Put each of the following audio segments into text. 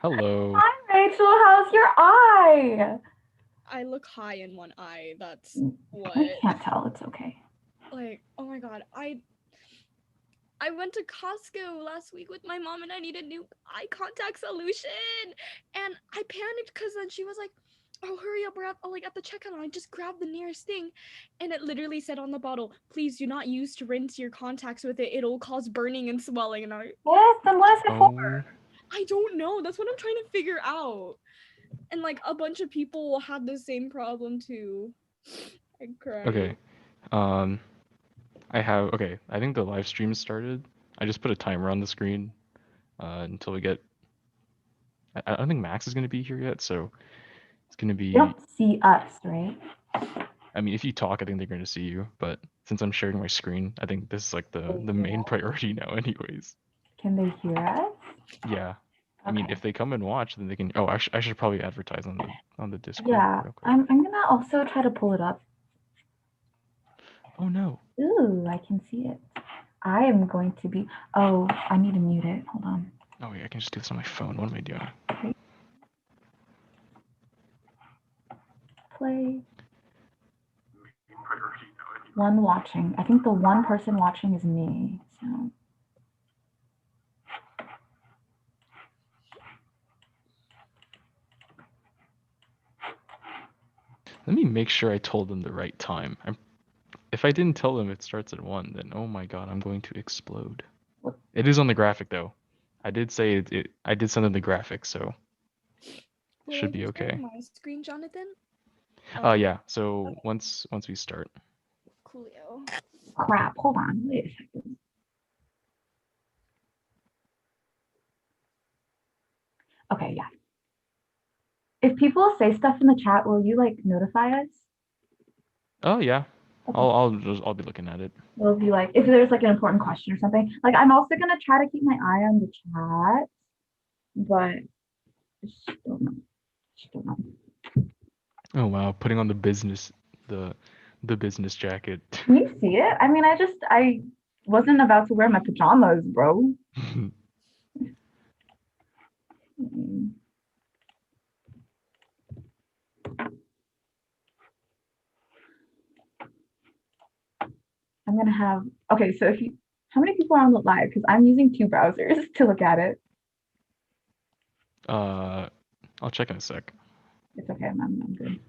Hello. Hi, Rachel. How's your eye? I look high in one eye. That's what. I can't tell. It's okay. Like, oh my god, I went to Costco last week with my mom and I needed new eye contact solution. And I panicked because then she was like, "Oh, hurry up, we're at the checkout." And I just grabbed the nearest thing, and it literally said on the bottle, "Please do not use to rinse your contacts with it. It'll cause burning and swelling." And Yes, then what is it for? Oh, I don't know. That's what I'm trying to figure out. And like a bunch of people had the same problem too. I cried. okay. I think the live stream started. I just put a timer on the screen until we get. I don't think Max is gonna be here yet, so it's gonna be. They don't see us, right? I mean, if you talk, I think they're gonna see you. But since I'm sharing my screen, I think this is like the main priority now, anyways. Can they hear us? Yeah. I mean, Okay. if they come and watch, then they can. Oh, I should probably advertise on the Discord Yeah, real quick. I'm gonna also try to pull it up. Oh no. Ooh, I can see it. I am going to be. Oh, I need to mute it. Hold on. Oh wait, I can just do this on my phone. What am I doing? Play. One watching. I think the one person watching is me. So. Let me make sure I told them the right time. If I didn't tell them it starts at 1, then oh my god, I'm going to explode. It is on the graphic though. I did say I did send them the graphic, so Will should I be be okay. sharing my screen, Jonathan? Yeah. So once we start. Coolio. Crap. Hold on. Wait a second. Okay, yeah. If people say stuff in the chat, will you like notify us? Oh yeah. Okay. I'll be looking at it. Will be like if there's like an important question or something. Like I'm also gonna try to keep my eye on the chat, but I just don't know. Oh wow, putting on the business jacket. Can you see it? I mean, I wasn't about to wear my pajamas, bro. I'm gonna have okay. So how many people are on the live? Because I'm using 2 browsers to look at it. I'll check in a sec. It's okay. I'm good.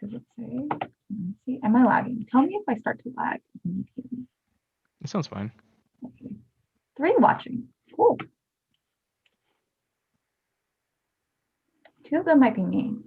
Does it say? Let's see. Am I lagging? Tell me if I start to lag. It sounds fine. Okay. 3 watching. Cool. 2 of them might be me.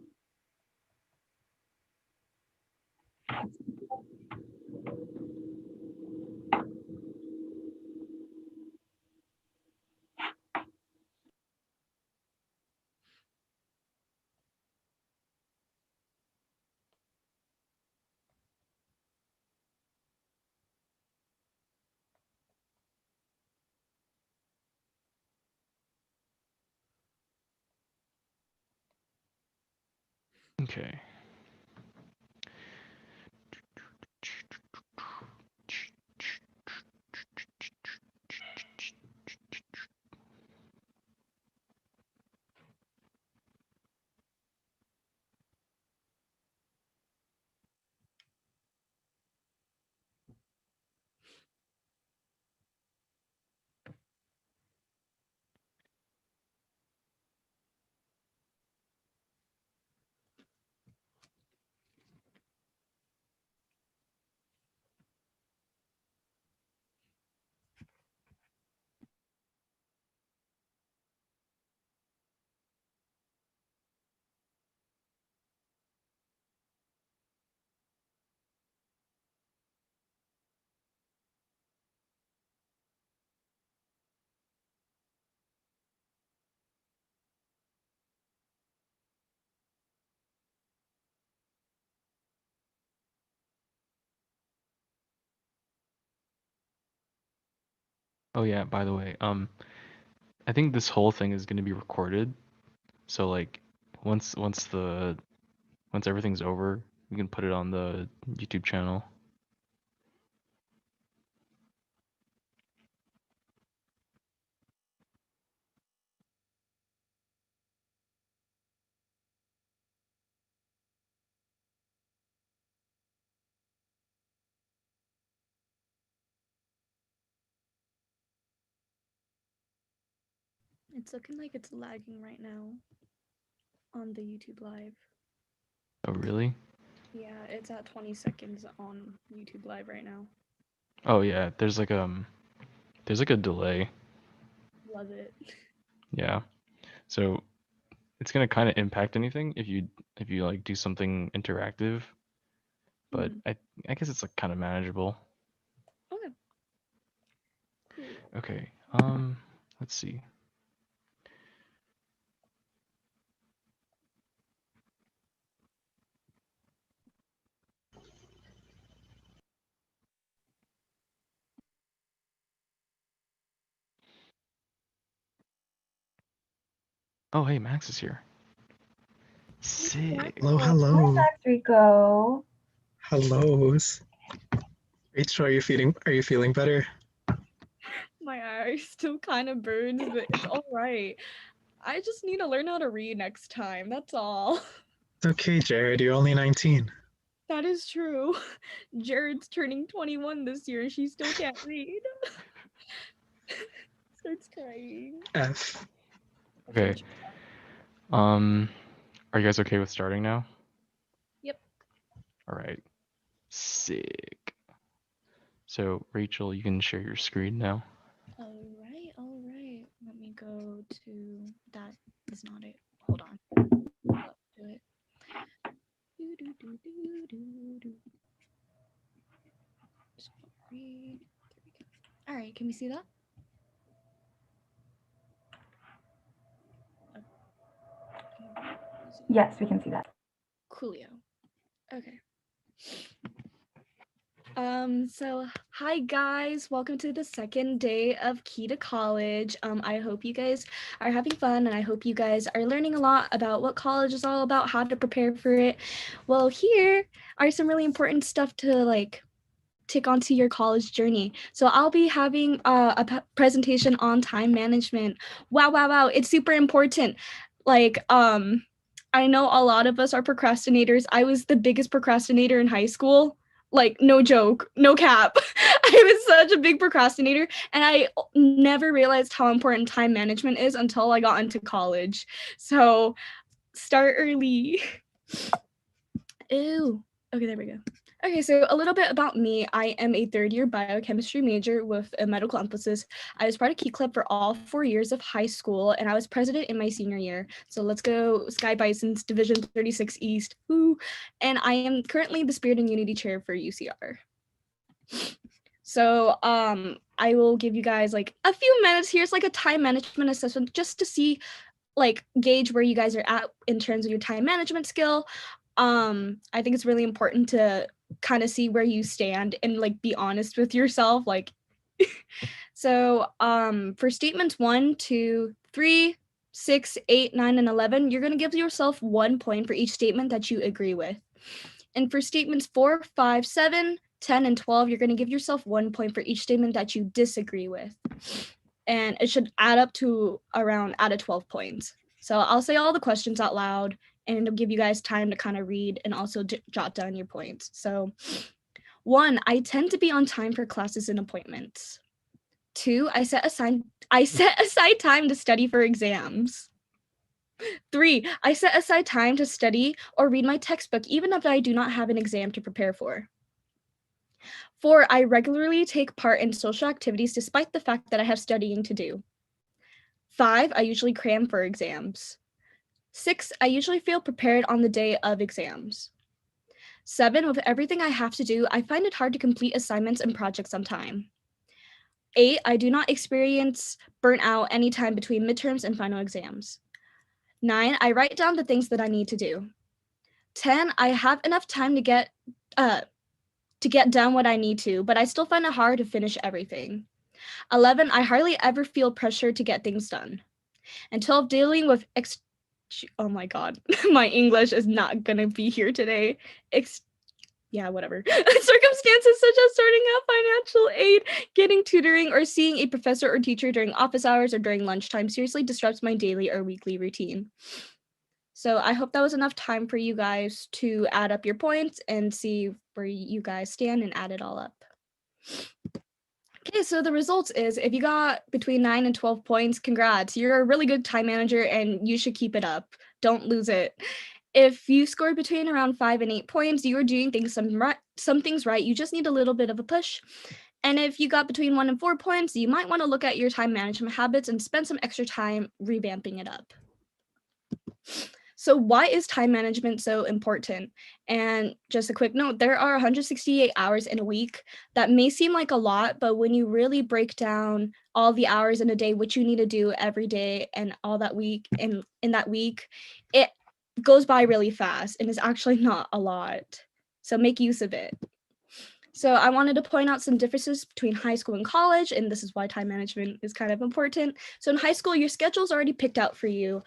Okay. Oh yeah, by the way, I think this whole thing is gonna be recorded. So like once everything's over, we can put it on the YouTube channel. It's looking like it's lagging right now on the YouTube live. Oh, really? Yeah, it's at 20 seconds on YouTube live right now. Oh yeah, there's like a delay. Love it. Yeah. So it's gonna kind of impact anything if you like do something interactive, but Mhm. I guess it's like kind of manageable. Okay. Cool. Okay. Let's see. Oh, hey, Max is here. Sick. Hello, Hi, hello, Max Rico. hellos. Rachel, are you feeling better? My eye still kind of burns, but it's all right. I just need to learn how to read next time. That's all. It's okay, Jared. You're only 19. That is true. Jared's turning 21 this year and she still can't read. Starts crying. F. Okay. Are you guys okay with starting now? Yep. All right. Sick. So, Rachel, you can share your screen now. All right. Let me go to that. Is not it. Hold on. Let's do it. Do. Just read. There we go. All right. Can we see that? Yes, we can see that. Coolio. Okay. So hi guys, welcome to the second day of Key to College. I hope you guys are having fun and I hope you guys are learning a lot about what college is all about, how to prepare for it. Well, here are some really important stuff to like take onto your college journey. So I'll be having a presentation on time management. Wow, it's super important. Like I know a lot of us are procrastinators. I was the biggest procrastinator in high school. Like no joke, no cap. I was such a big procrastinator and I never realized how important time management is until I got into college. So start early. Ew. Okay, there we go. Okay, so a little bit about me. I am a third-year biochemistry major with a medical emphasis. I was part of Key Club for all 4 years of high school, and I was president in my senior year. So let's go Sky Bisons, Division 36 East. Woo! And I am currently the Spirit and Unity Chair for UCR. So I will give you guys like a few minutes. Here's like a time management assessment just to see like gauge where you guys are at in terms of your time management skill. I think it's really important to kind of see where you stand and like be honest with yourself. Like so for statements 1, 2, 3, 6, 8, 9, and 11, you're going to give yourself 1 point for each statement that you agree with. And for statements 4, 5, 7, 10, and 12, you're going to give yourself 1 point for each statement that you disagree with. And it should add up to around out of 12 points. So I'll say all the questions out loud and it'll give you guys time to kind of read and also jot down your points. So 1, I tend to be on time for classes and appointments. 2, I set aside time to study for exams. 3, I set aside time to study or read my textbook even if I do not have an exam to prepare for. 4, I regularly take part in social activities despite the fact that I have studying to do. 5, I usually cram for exams. 6, I usually feel prepared on the day of exams. 7, with everything I have to do, I find it hard to complete assignments and projects on time. 8, I do not experience burnout anytime between midterms and final exams. 9, I write down the things that I need to do. 10, I have enough time to get done what I need to, but I still find it hard to finish everything. 11, I hardly ever feel pressure to get things done. And 12, dealing with oh my god, my English is not gonna be here today. Whatever. Circumstances such as starting out financial aid, getting tutoring, or seeing a professor or teacher during office hours or during lunchtime seriously disrupts my daily or weekly routine. So I hope that was enough time for you guys to add up your points and see where you guys stand and add it all up. Okay, so the results is if you got between 9 and 12 points, congrats. You're a really good time manager and you should keep it up. Don't lose it. If you scored between around 5 and 8 points, you are doing some things right. You just need a little bit of a push. And if you got between 1 and 4 points, you might want to look at your time management habits and spend some extra time revamping it up. So why is time management so important? And just a quick note, there are 168 hours in a week. That may seem like a lot, but when you really break down all the hours in a day, which you need to do every day and all that week in that week, it goes by really fast and is actually not a lot. So make use of it. So I wanted to point out some differences between high school and college, and this is why time management is kind of important. So in high school, your schedule's already picked out for you.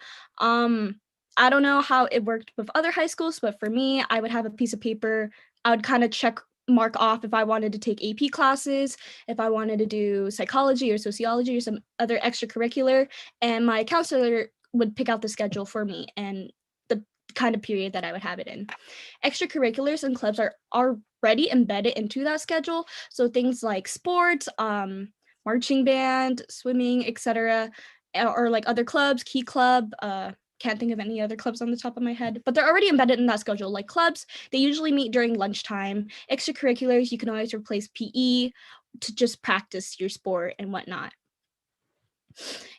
I don't know how it worked with other high schools, but for me, I would have a piece of paper. I would kind of mark off if I wanted to take AP classes, if I wanted to do psychology or sociology or some other extracurricular, and my counselor would pick out the schedule for me and the kind of period that I would have it in. Extracurriculars and clubs are already embedded into that schedule. So things like sports, marching band, swimming, etc., or like other clubs, Key Club, can't think of any other clubs on the top of my head, but they're already embedded in that schedule. Like clubs, they usually meet during lunchtime. Extracurriculars, you can always replace PE to just practice your sport and whatnot.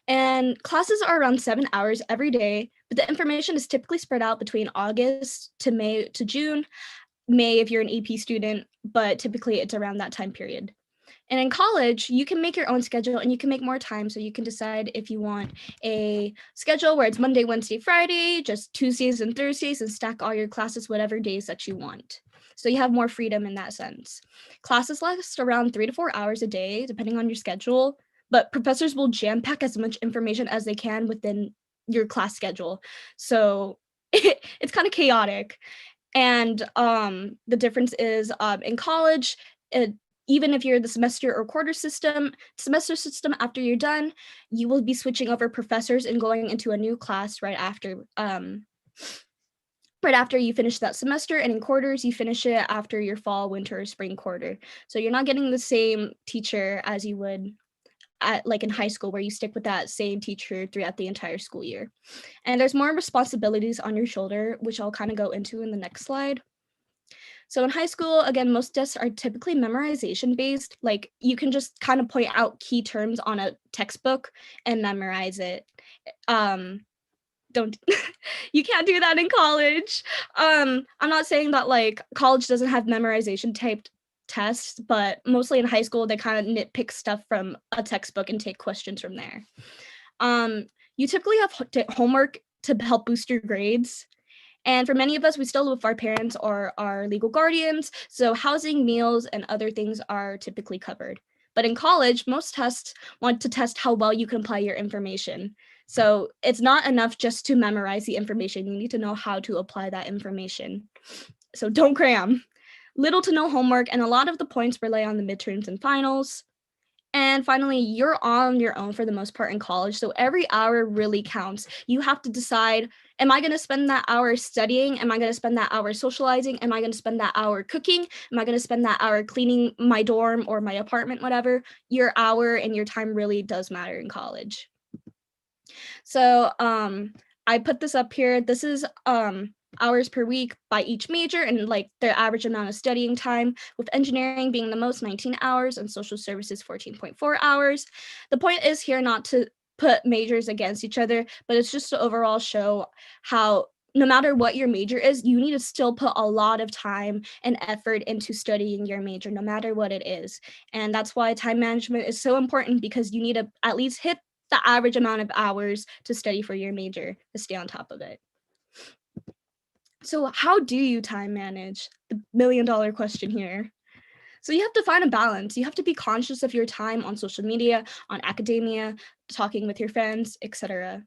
And classes are around 7 hours every day, but the information is typically spread out between August to May to June. May if you're an AP student, but typically it's around that time period. And in college, you can make your own schedule and you can make more time. So you can decide if you want a schedule where it's Monday, Wednesday, Friday, just Tuesdays and Thursdays, and stack all your classes whatever days that you want. So you have more freedom in that sense. Classes last around 3 to 4 hours a day, depending on your schedule, but professors will jam pack as much information as they can within your class schedule. So it's kind of chaotic. And the difference is in college, even if you're the semester or semester system after you're done, you will be switching over professors and going into a new class right after you finish that semester. And in quarters, you finish it after your fall, winter, or spring quarter. So you're not getting the same teacher as you would like in high school, where you stick with that same teacher throughout the entire school year. And there's more responsibilities on your shoulder, which I'll kind of go into in the next slide. So in high school, again, most tests are typically memorization based. Like you can just kind of point out key terms on a textbook and memorize it. Don't you can't do that in college. I'm not saying that like college doesn't have memorization typed tests, but mostly in high school they kind of nitpick stuff from a textbook and take questions from there. You typically have homework to help boost your grades. And for many of us, we still live with our parents or our legal guardians, so housing, meals, and other things are typically covered. But in college, most tests want to test how well you can apply your information. So it's not enough just to memorize the information. You need to know how to apply that information. So don't cram. Little to no homework, and a lot of the points rely on the midterms and finals. And finally, you're on your own for the most part in college. So every hour really counts. You have to decide, am I going to spend that hour studying? Am I going to spend that hour socializing? Am I going to spend that hour cooking? Am I going to spend that hour cleaning my dorm or my apartment, whatever? Your hour and your time really does matter in college. So I put this up here. This is hours per week by each major and like their average amount of studying time, with engineering being the most 19 hours and social services 14.4 hours. The point is here not to put majors against each other, but it's just to overall show how no matter what your major is, you need to still put a lot of time and effort into studying your major, no matter what it is. And that's why time management is so important, because you need to at least hit the average amount of hours to study for your major to stay on top of it. So how do you time manage? The $1,000,000 question here. So you have to find a balance. You have to be conscious of your time on social media, on academia, talking with your friends, etc.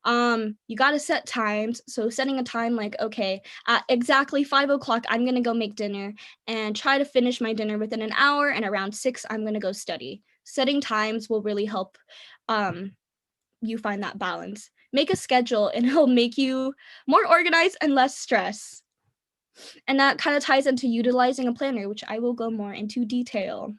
You got to set times. So setting a time like, okay, at exactly 5 o'clock, I'm going to go make dinner and try to finish my dinner within an hour, and around 6, I'm going to go study. Setting times will really help you find that balance. Make a schedule and it'll make you more organized and less stress. And that kind of ties into utilizing a planner, which I will go more into detail.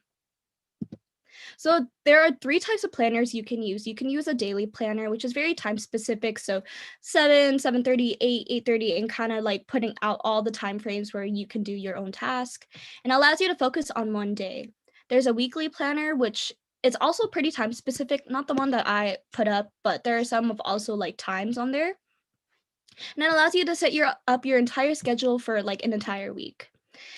So there are 3 types of planners you can use. You can use a daily planner, which is very time specific. So 7, 7:30, 8, 8:30, and kind of like putting out all the time frames where you can do your own task, and allows you to focus on one day. There's a weekly planner, which it's also pretty time specific, not the one that I put up, but there are some of also like times on there. And it allows you to set up your entire schedule for like an entire week.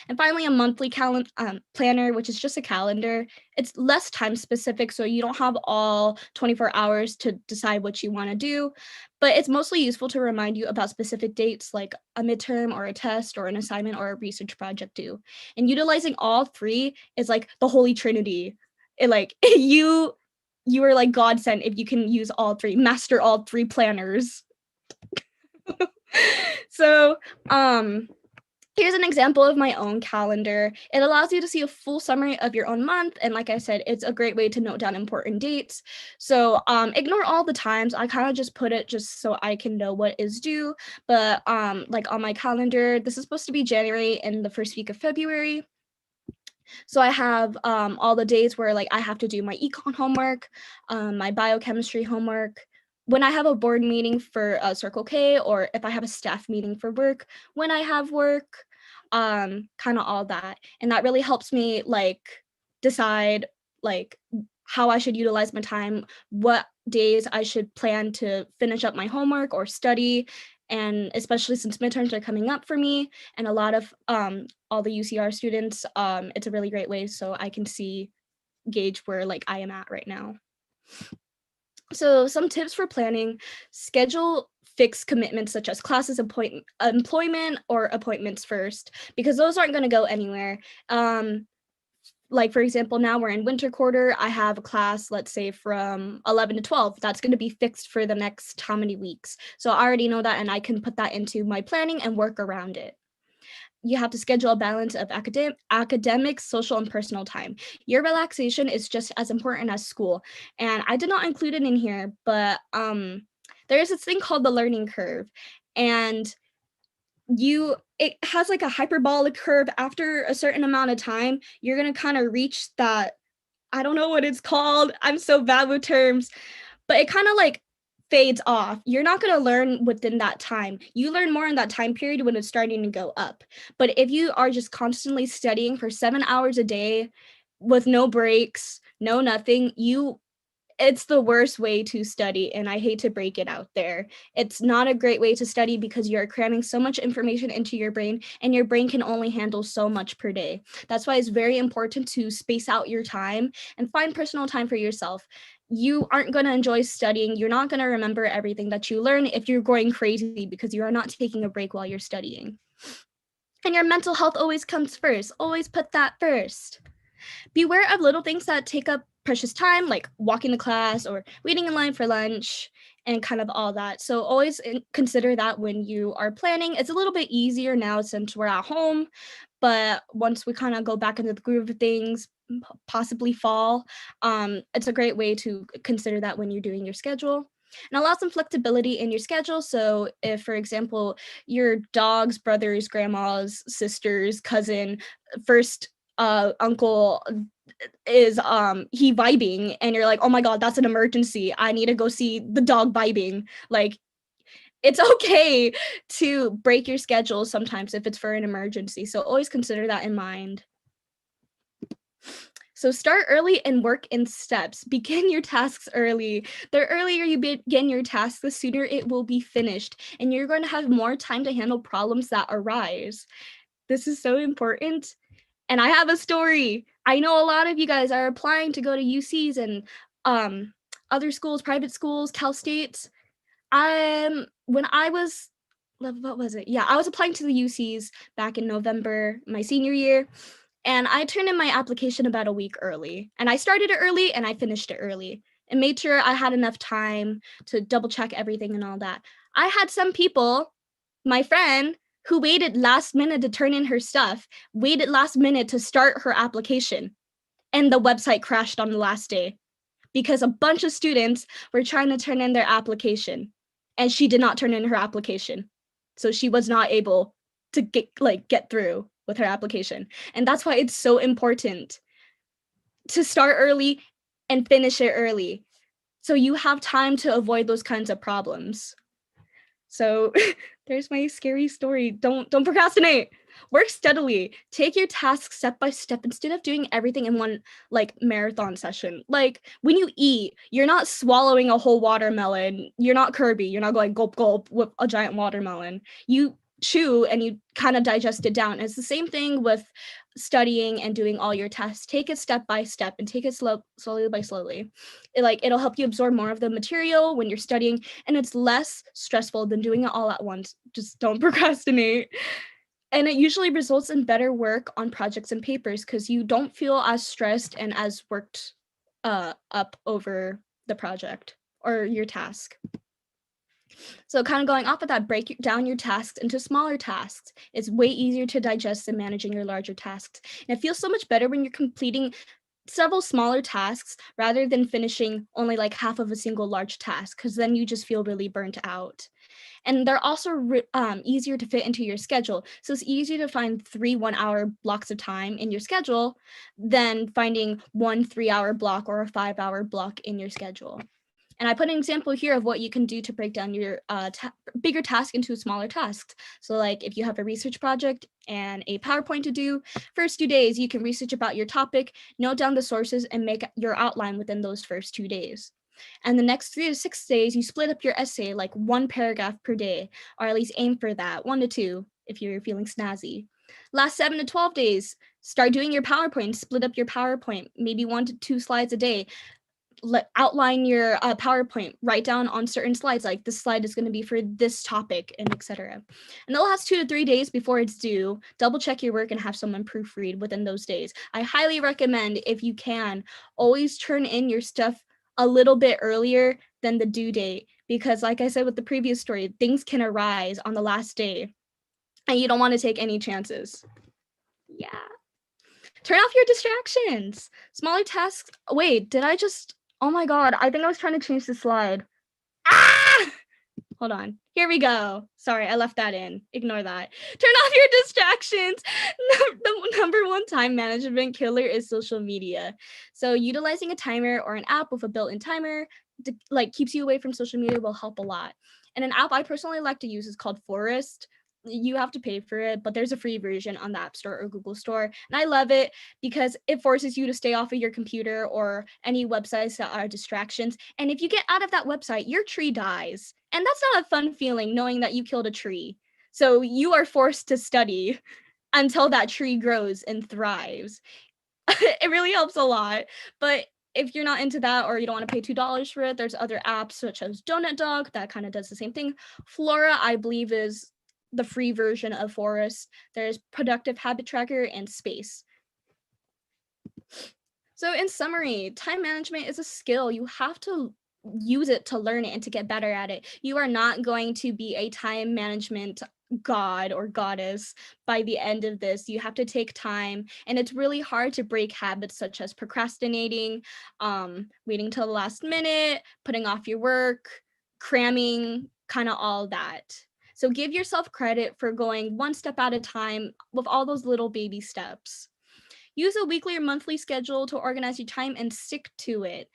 And finally, a monthly planner, which is just a calendar. It's less time specific, so you don't have all 24 hours to decide what you want to do, but it's mostly useful to remind you about specific dates like a midterm or a test or an assignment or a research project due. And utilizing all 3 is like the holy trinity. It like you are like God sent if you can use all 3, master all 3 planners. So, here's an example of my own calendar. It allows you to see a full summary of your own month. And like I said, it's a great way to note down important dates. So ignore all the times. I kind of just put it just so I can know what is due. But like on my calendar, this is supposed to be January and the first week of February. So I have all the days where like I have to do my econ homework, my biochemistry homework, when I have a board meeting for Circle K, or if I have a staff meeting for work, when I have work, kind of all that. And that really helps me like decide like how I should utilize my time, what days I should plan to finish up my homework or study. And especially since midterms are coming up for me and a lot of all the UCR students, it's a really great way so I can gauge where like I am at right now. So some tips for planning: schedule fixed commitments such as classes, employment, or appointments first, because those aren't going to go anywhere. Like for example, now we're in winter quarter. I have a class, let's say from 11 to 12. That's going to be fixed for the next how many weeks. So I already know that, and I can put that into my planning and work around it. You have to schedule a balance of academic, social, and personal time. Your relaxation is just as important as school. And I did not include it in here, but there is this thing called the learning curve. And it has like a hyperbolic curve. After a certain amount of time, you're going to kind of reach that. I don't know what it's called. I'm so bad with terms, but it kind of like fades off. You're not going to learn within that time. You learn more in that time period when it's starting to go up. But if you are just constantly studying for 7 hours a day with no breaks, no nothing, it's the worst way to study, and I hate to break it out there. It's not a great way to study because you're cramming so much information into your brain, and your brain can only handle so much per day. That's why it's very important to space out your time and find personal time for yourself. You aren't going to enjoy studying. You're not going to remember everything that you learn if you're going crazy because you are not taking a break while you're studying. And your mental health always comes first. Always put that first. Beware of little things that take up precious time, like walking to class or waiting in line for lunch and kind of all that. So always consider that when you are planning. It's a little bit easier now since we're at home, but once we kind of go back into the groove of things, possibly fall, it's a great way to consider that when you're doing your schedule. And allow some flexibility in your schedule. So if, for example, your dog's brother's, grandma's, sister's, cousin, first uncle is he vibing, and you're like, oh my god, that's an emergency, I need to go see the dog vibing, like it's okay to break your schedule sometimes if it's for an emergency. So always consider that in mind. So start early and work in steps. Begin your tasks early. The earlier you begin your tasks, the sooner it will be finished, and you're going to have more time to handle problems that arise. This is so important. And I have a story. I know a lot of you guys are applying to go to UCs and other schools, private schools, Cal States. When I was, what was it? Yeah, I was applying to the UCs back in November, my senior year, and I turned in my application about a week early. And I started it early and I finished it early and made sure I had enough time to double check everything and all that. I had some people, my friend, who waited last minute to turn in her stuff, waited last minute to start her application, and the website crashed on the last day because a bunch of students were trying to turn in their application, and she did not turn in her application. So she was not able to get through with her application. And that's why it's so important to start early and finish it early. So you have time to avoid those kinds of problems. So there's my scary story. Don't procrastinate. Work steadily. Take your tasks step by step instead of doing everything in one like marathon session. Like when you eat, you're not swallowing a whole watermelon. You're not Kirby. You're not going gulp gulp with a giant watermelon. You chew and you kind of digest it down. It's the same thing with studying and doing all your tasks. Take it step by step and take it slowly by slowly. It'll help you absorb more of the material when you're studying, and it's less stressful than doing it all at once. Just don't procrastinate. And it usually results in better work on projects and papers because you don't feel as stressed and as worked up over the project or your task. So kind of going off of that, break down your tasks into smaller tasks. It's way easier to digest than managing your larger tasks. And it feels so much better when you're completing several smaller tasks rather than finishing only like half of a single large task, because then you just feel really burnt out. And they're also easier to fit into your schedule. So it's easier to find 3 1-hour blocks of time in your schedule than finding 1 3-hour block or a 5-hour block in your schedule. And I put an example here of what you can do to break down your bigger task into smaller tasks. So like if you have a research project and a PowerPoint to do, first 2 days, you can research about your topic, note down the sources, and make your outline within those first 2 days. And the next 3 to 6 days, you split up your essay like 1 paragraph per day, or at least aim for that, 1 to 2 if you're feeling snazzy. Last 7 to 12 days, start doing your PowerPoint, split up your PowerPoint, maybe 1 to 2 slides a day. Outline your PowerPoint, write down on certain slides, like this slide is going to be for this topic, and etc. And the last 2 to 3 days before it's due, double check your work and have someone proofread within those days. I highly recommend, if you can, always turn in your stuff a little bit earlier than the due date, because like I said with the previous story, things can arise on the last day and you don't want to take any chances. Yeah. Turn off your distractions. Smaller tasks. Wait, did I just... Oh my god, I think I was trying to change the slide. Ah! Hold on. Here we go. Sorry, I left that in. Ignore that. Turn off your distractions. The number one time management killer is social media. So utilizing a timer or an app with a built-in timer like keeps you away from social media will help a lot. And an app I personally like to use is called Forest. You have to pay for it, but there's a free version on the App Store or Google Store. And I love it because it forces you to stay off of your computer or any websites that are distractions. And if you get out of that website, your tree dies. And that's not a fun feeling, knowing that you killed a tree. So you are forced to study until that tree grows and thrives. It really helps a lot. But if you're not into that or you don't want to pay $2 for it, there's other apps such as Donut Dog that kind of does the same thing. Flora, I believe, is the free version of Forest. There's Productive Habit Tracker and Space. So in summary, time management is a skill. You have to use it to learn it and to get better at it. You are not going to be a time management god or goddess by the end of this. You have to take time, and it's really hard to break habits such as procrastinating, waiting till the last minute, putting off your work, cramming, kind of all that. So give yourself credit for going one step at a time with all those little baby steps. Use a weekly or monthly schedule to organize your time and stick to it.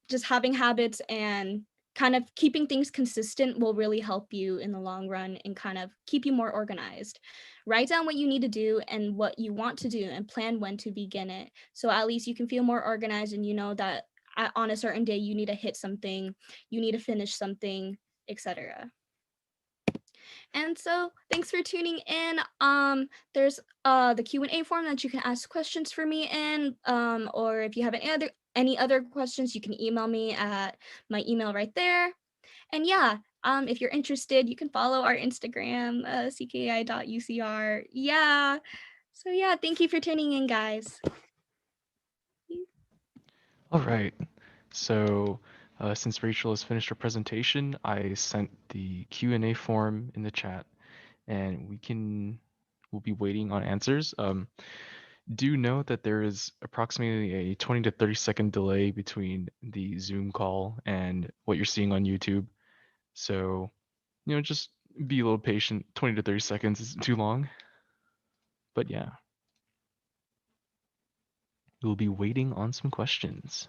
Just having habits and kind of keeping things consistent will really help you in the long run and kind of keep you more organized. Write down what you need to do and what you want to do and plan when to begin it. So at least you can feel more organized and you know that on a certain day you need to hit something, you need to finish something, etc. And so thanks for tuning in. There's the Q&A form that you can ask questions for me in, or if you have any other questions, you can email me at my email right there. And yeah, if you're interested, you can follow our Instagram, CKI.UCR. Yeah. So yeah, thank you for tuning in, guys. All right. So since Rachel has finished her presentation, I sent the Q&A form in the chat, and we'll be waiting on answers. Do note that there is approximately a 20 to 30-second delay between the Zoom call and what you're seeing on YouTube. So, just be a little patient. 20 to 30 seconds isn't too long. But yeah. we will be waiting on some questions.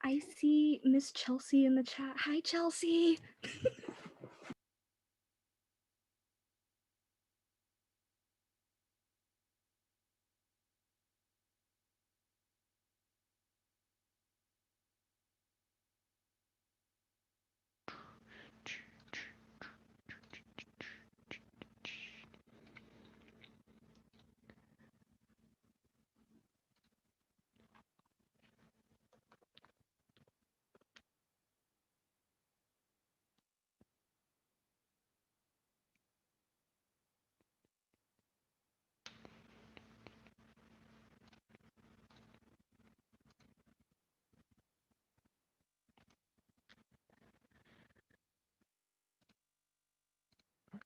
I see Miss Chelsea in the chat. Hi, Chelsea.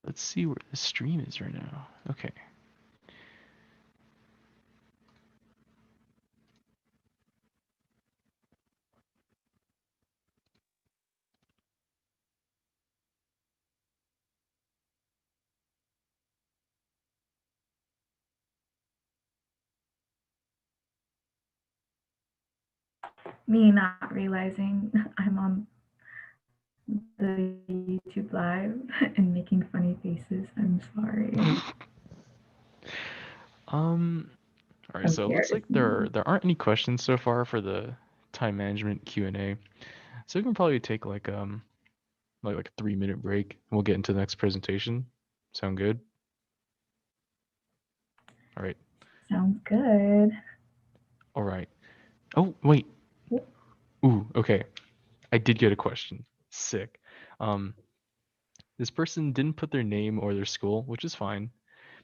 Let's see where the stream is right now. Okay. Me not realizing I'm on the YouTube live and making funny faces. I'm sorry. All right, so it looks like there aren't any questions so far for the time management Q&A. So we can probably take like a 3-minute break and we'll get into the next presentation. Sound good? All right. Sounds good. All right. Oh, wait. Ooh, okay. I did get a question. Sick. This person didn't put their name or their school, which is fine.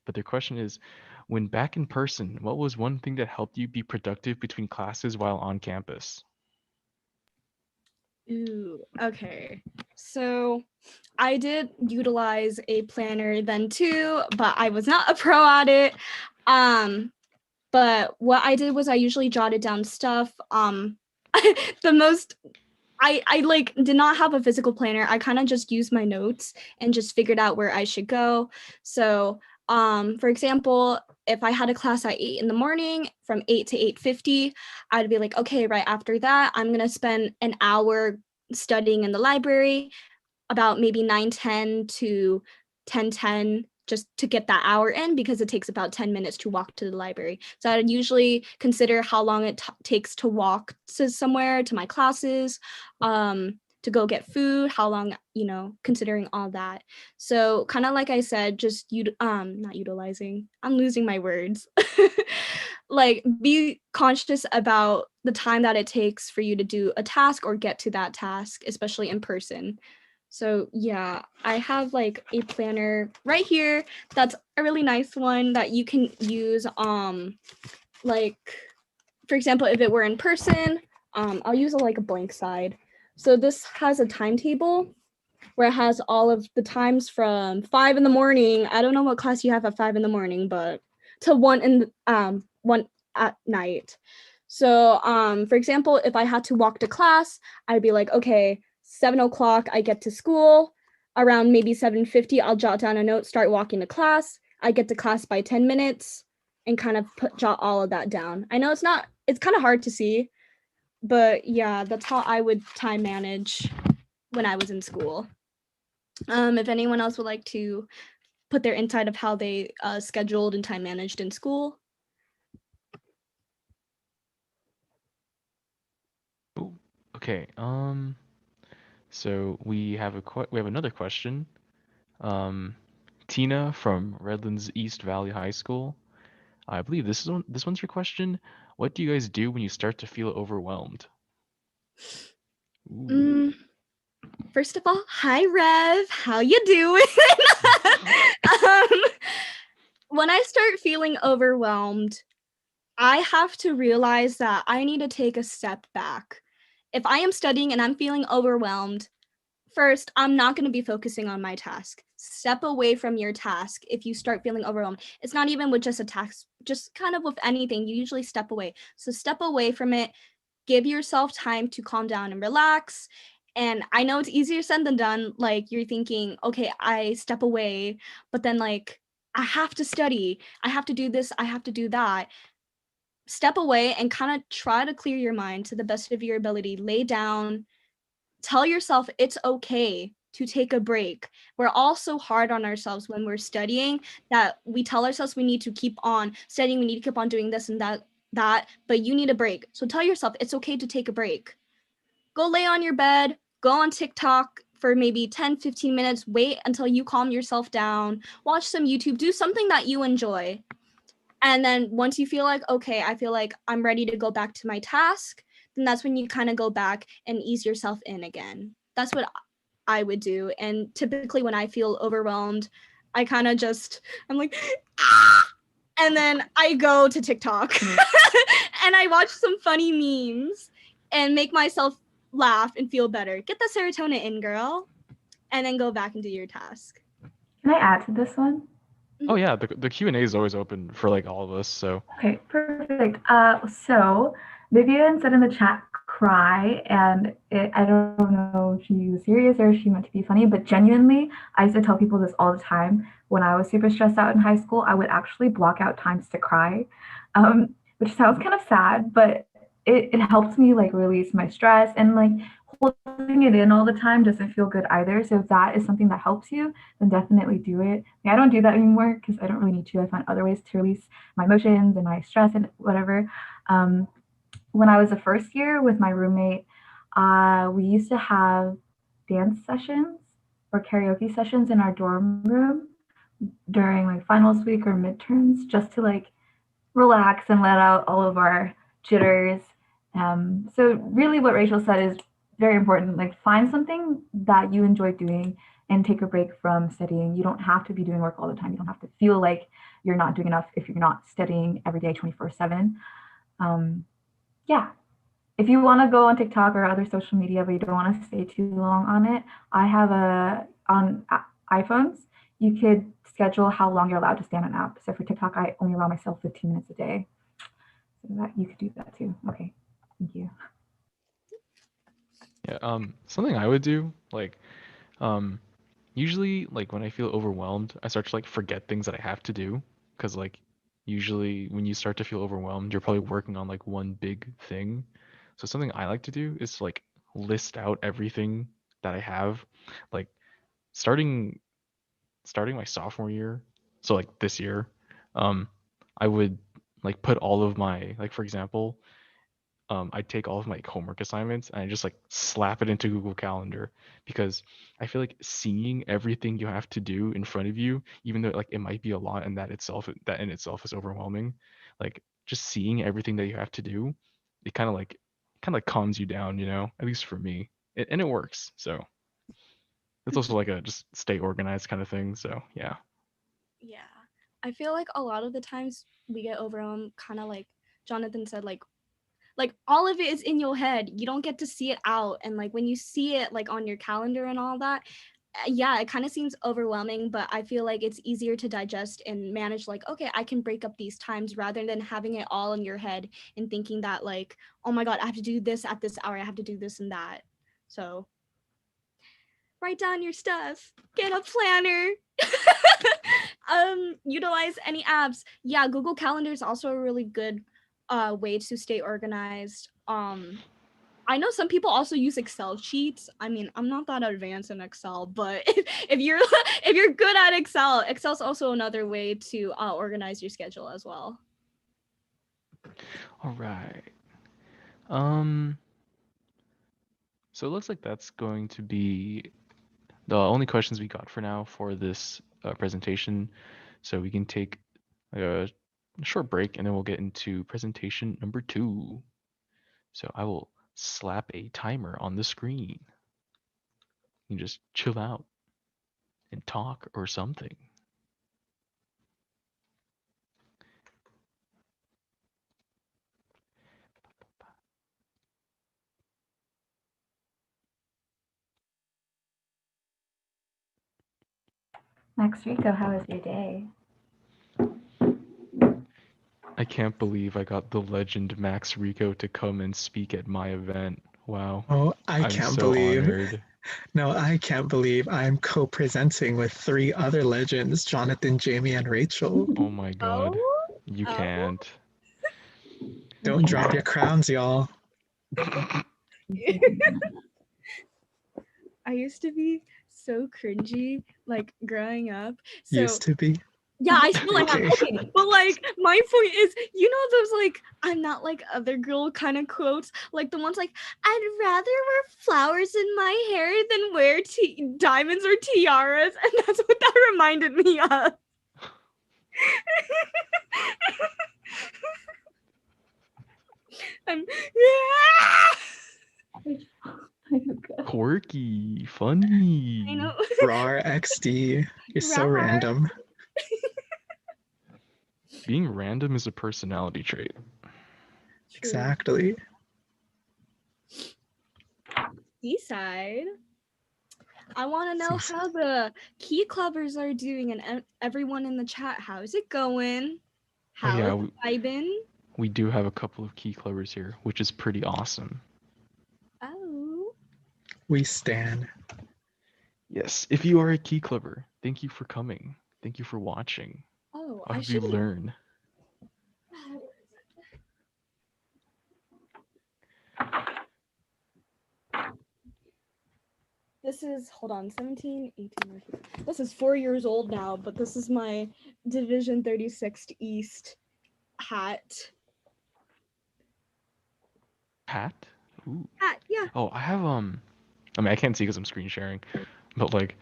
But their question is, when back in person, what was one thing that helped you be productive between classes while on campus? Ooh, okay. So I did utilize a planner then too, but I was not a pro at it. But what I did was I usually jotted down stuff. The most I like did not have a physical planner. I kind of just used my notes and just figured out where I should go. So, for example, if I had a class at 8 in the morning from 8 to 8:50, I'd be like, okay, right after that, I'm gonna spend an hour studying in the library, about maybe 9:10 to 10:10 just to get that hour in because it takes about 10 minutes to walk to the library. So I'd usually consider how long it takes to walk to somewhere, to my classes, to go get food, how long, considering all that. So kind of like I said, just not utilizing, I'm losing my words. Like be conscious about the time that it takes for you to do a task or get to that task, especially in person. So yeah, I have like a planner right here. That's a really nice one that you can use. Like for example, if it were in person, I'll use like a blank side. So this has a timetable where it has all of the times from 5 in the morning. I don't know what class you have at 5 in the morning, but to 1 at night. So for example, if I had to walk to class, I'd be like, okay, 7 o'clock, I get to school. Around maybe 7:50, I'll jot down a note, start walking to class. I get to class by 10 minutes and kind of jot all of that down. I know it's kind of hard to see, but yeah, that's how I would time manage when I was in school. If anyone else would like to put their insight of how they scheduled and time managed in school. Oh, okay. So we have another question. Tina from Redlands East Valley High School. I believe this one's your question. What do you guys do when you start to feel overwhelmed? Ooh. First of all, hi Rev, how you doing? When I start feeling overwhelmed, I have to realize that I need to take a step back. If I am studying and I'm feeling overwhelmed, first, I'm not going to be focusing on my task. Step away from your task if you start feeling overwhelmed. It's not even with just a task, just kind of with anything. You usually step away. So step away from it. Give yourself time to calm down and relax And I know it's easier said than done. Like you're thinking, okay, I step away, but then like I have to study, I have to do this, I have to do that. Step away and kind of try to clear your mind to the best of your ability. Lay down, tell yourself it's okay to take a break. We're all so hard on ourselves when we're studying that we tell ourselves we need to keep on studying, we need to keep on doing this and that, but you need a break. So tell yourself it's okay to take a break. Go lay on your bed, go on TikTok for maybe 10, 15 minutes, wait until you calm yourself down, watch some YouTube, do something that you enjoy. And then once you feel like, okay, I feel like I'm ready to go back to my task, then that's when you kind of go back and ease yourself in again. That's what I would do. And typically when I feel overwhelmed, I kind of just, I'm like, ah! And then I go to TikTok and I watch some funny memes and make myself laugh and feel better. Get the serotonin in, girl. And then go back and do your task. Can I add to this one? Oh yeah, the Q&A is always open for like all of us. So Okay, perfect. So Vivian said in the chat, cry, and I don't know if she was serious or if she meant to be funny, but genuinely, I used to tell people this all the time. When I was super stressed out in high school, I would actually block out times to cry, which sounds kind of sad, but it helps me like release my stress, and like holding it in all the time doesn't feel good either. So if that is something that helps you, then definitely do it. I don't do that anymore because I don't really need to. I find other ways to release my emotions and my stress and whatever. When I was a first year with my roommate, we used to have dance sessions or karaoke sessions in our dorm room during like finals week or midterms, just to like relax and let out all of our jitters. So really what Rachel said is very important. Like find something that you enjoy doing and take a break from studying. You don't have to be doing work all the time. You don't have to feel like you're not doing enough if you're not studying every day 24/7. Yeah. If you want to go on TikTok or other social media, but you don't want to stay too long on it, I have on iPhones, you could schedule how long you're allowed to stay on an app. So for TikTok, I only allow myself 15 minutes a day. So that you could do that too. Okay. Thank you. yeah, something I would do like usually like when I feel overwhelmed, I start to like forget things that I have to do because like usually when you start to feel overwhelmed, you're probably working on like one big thing. So something I like to do is to, like list out everything that I have, like starting my sophomore year. So like this year, um, I would like put all of my like for example, I take all of my homework assignments and I just like slap it into Google Calendar because I feel like seeing everything you have to do in front of you, even though like it might be a lot and that in itself is overwhelming, like just seeing everything that you have to do, it kind of calms you down, you know, at least for me. And it works. So it's also like a just stay organized kind of thing. So yeah. Yeah. I feel like a lot of the times we get overwhelmed, kind of like Jonathan said, like all of it is in your head. You don't get to see it out. And like when you see it like on your calendar and all that, yeah, it kind of seems overwhelming, but I feel like it's easier to digest and manage like, okay, I can break up these times rather than having it all in your head and thinking that like, oh my God, I have to do this at this hour. I have to do this and that. So write down your stuff, get a planner. Utilize any apps. Yeah, Google Calendar is also a really good way to stay organized. I know some people also use Excel sheets. I mean, I'm not that advanced in Excel, but if you're if you're good at Excel, Excel's also another way to organize your schedule as well. All right. Um, so it looks like that's going to be the only questions we got for now for this presentation. So we can take a short break and then we'll get into presentation number 2. So I will slap a timer on the screen. You can just chill out and talk or something. Max Rico, how was your day? I can't believe I got the legend Max Rico to come and speak at my event. Wow. Oh, I I'm can't so believe. honored. No, I can't believe I'm co-presenting with three other legends, Jonathan, Jamie, and Rachel. Oh my god. Oh, You oh. can't. Don't drop your crowns, y'all. I used to be so cringy, like growing up. So Used to be. yeah, I still am. Okay. Okay, but like my point is, you know those like I'm not like other girl kind of quotes, like the ones like I'd rather wear flowers in my hair than wear diamonds or tiaras, and that's what that reminded me of. I'm Quirky, funny. I know. Rar XD. You're so Rar. random. Being random is a personality trait. Exactly. Seaside. I want to know Seaside. how the key clubbers are doing and everyone in the chat. How's it going? Oh yeah, How's vibing? we do have a couple of key clubbers here, which is pretty awesome. Oh. We stand. Yes, if you are a key clubber, thank you for coming. Thank you for watching. Oh, I I hope you should learn. This is, hold on, 17, 18, 19. This is 4 years old now, but this is my Division 36th East hat. Hat? Ooh. Hat, yeah. Oh, I have I mean I can't see because I'm screen sharing, but like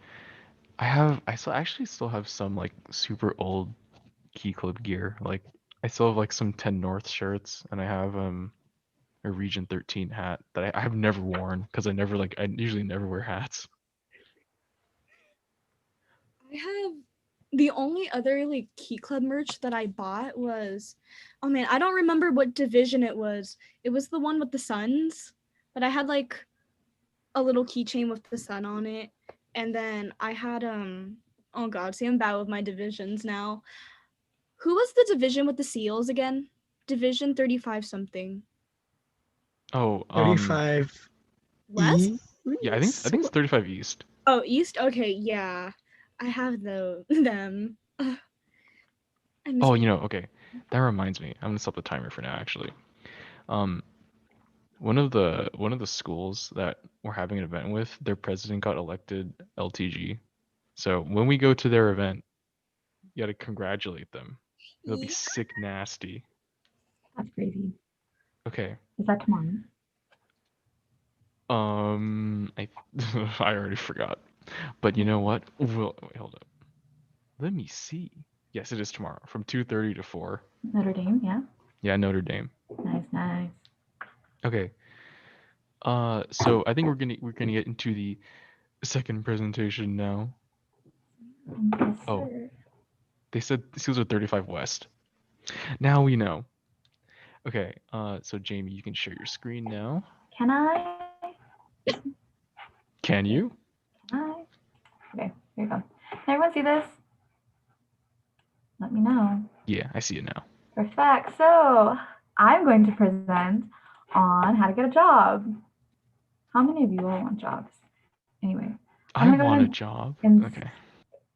I actually still have some like super old key club gear. Like I still have like some 10 North shirts, and I have a Region 13 hat that I have never worn because I usually never wear hats. I have the only other like key club merch that I bought was, oh man, I don't remember what division it was. It was the one with the suns, but I had like a little keychain with the sun on it, and then I had oh god, see I'm bad with my divisions now. Who was the division with the seals again? Division 35 something. Oh, 35 West? E. yeah, I think it's 35 East. Oh, East. Okay, yeah, I have them. Ugh, I miss Oh, my- okay. That reminds me. I'm gonna stop the timer for now, actually. Um, one of the schools that we're having an event with, their president got elected LTG. So when we go to their event, you gotta congratulate them. It'll be sick nasty. That's crazy. Okay. Is that tomorrow? I I already forgot. But you know what? Wait, hold up. Let me see. Yes, it is tomorrow from 2:30 to 4. Notre Dame, yeah. Yeah, Notre Dame. Nice. Okay. So I think we're gonna get into the second presentation now. Yes, Oh, sir. they said these are 35 West. Now we know. Okay. So Jamie, you can share your screen now. Can I? Can you? Can I? Okay, here you go. Can everyone see this? Let me know. Yeah, I see it now. Perfect. So I'm going to present on how to get a job. How many of you all want jobs? Anyway, I I'm gonna go want a ahead job. and Okay.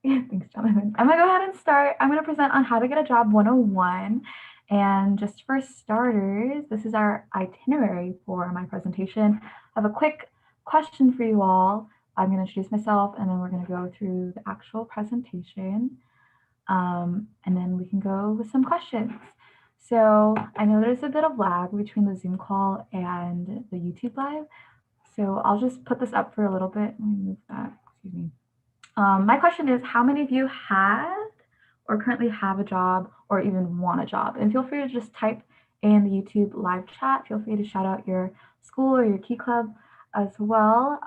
thanks, Jonathan. I'm gonna go ahead and start. I'm gonna present on how to get a job 101. And just for starters, this is our itinerary for my presentation. I have a quick question for you all. I'm gonna introduce myself and then we're gonna go through the actual presentation. And then we can go with some questions. So I know there's a bit of lag between the Zoom call and the YouTube live. So I'll just put this up for a little bit. Let me move that, excuse me. My question is, how many of you had or currently have a job or even want a job? And feel free to just type in the YouTube live chat. Feel free to shout out your school or your key club as well.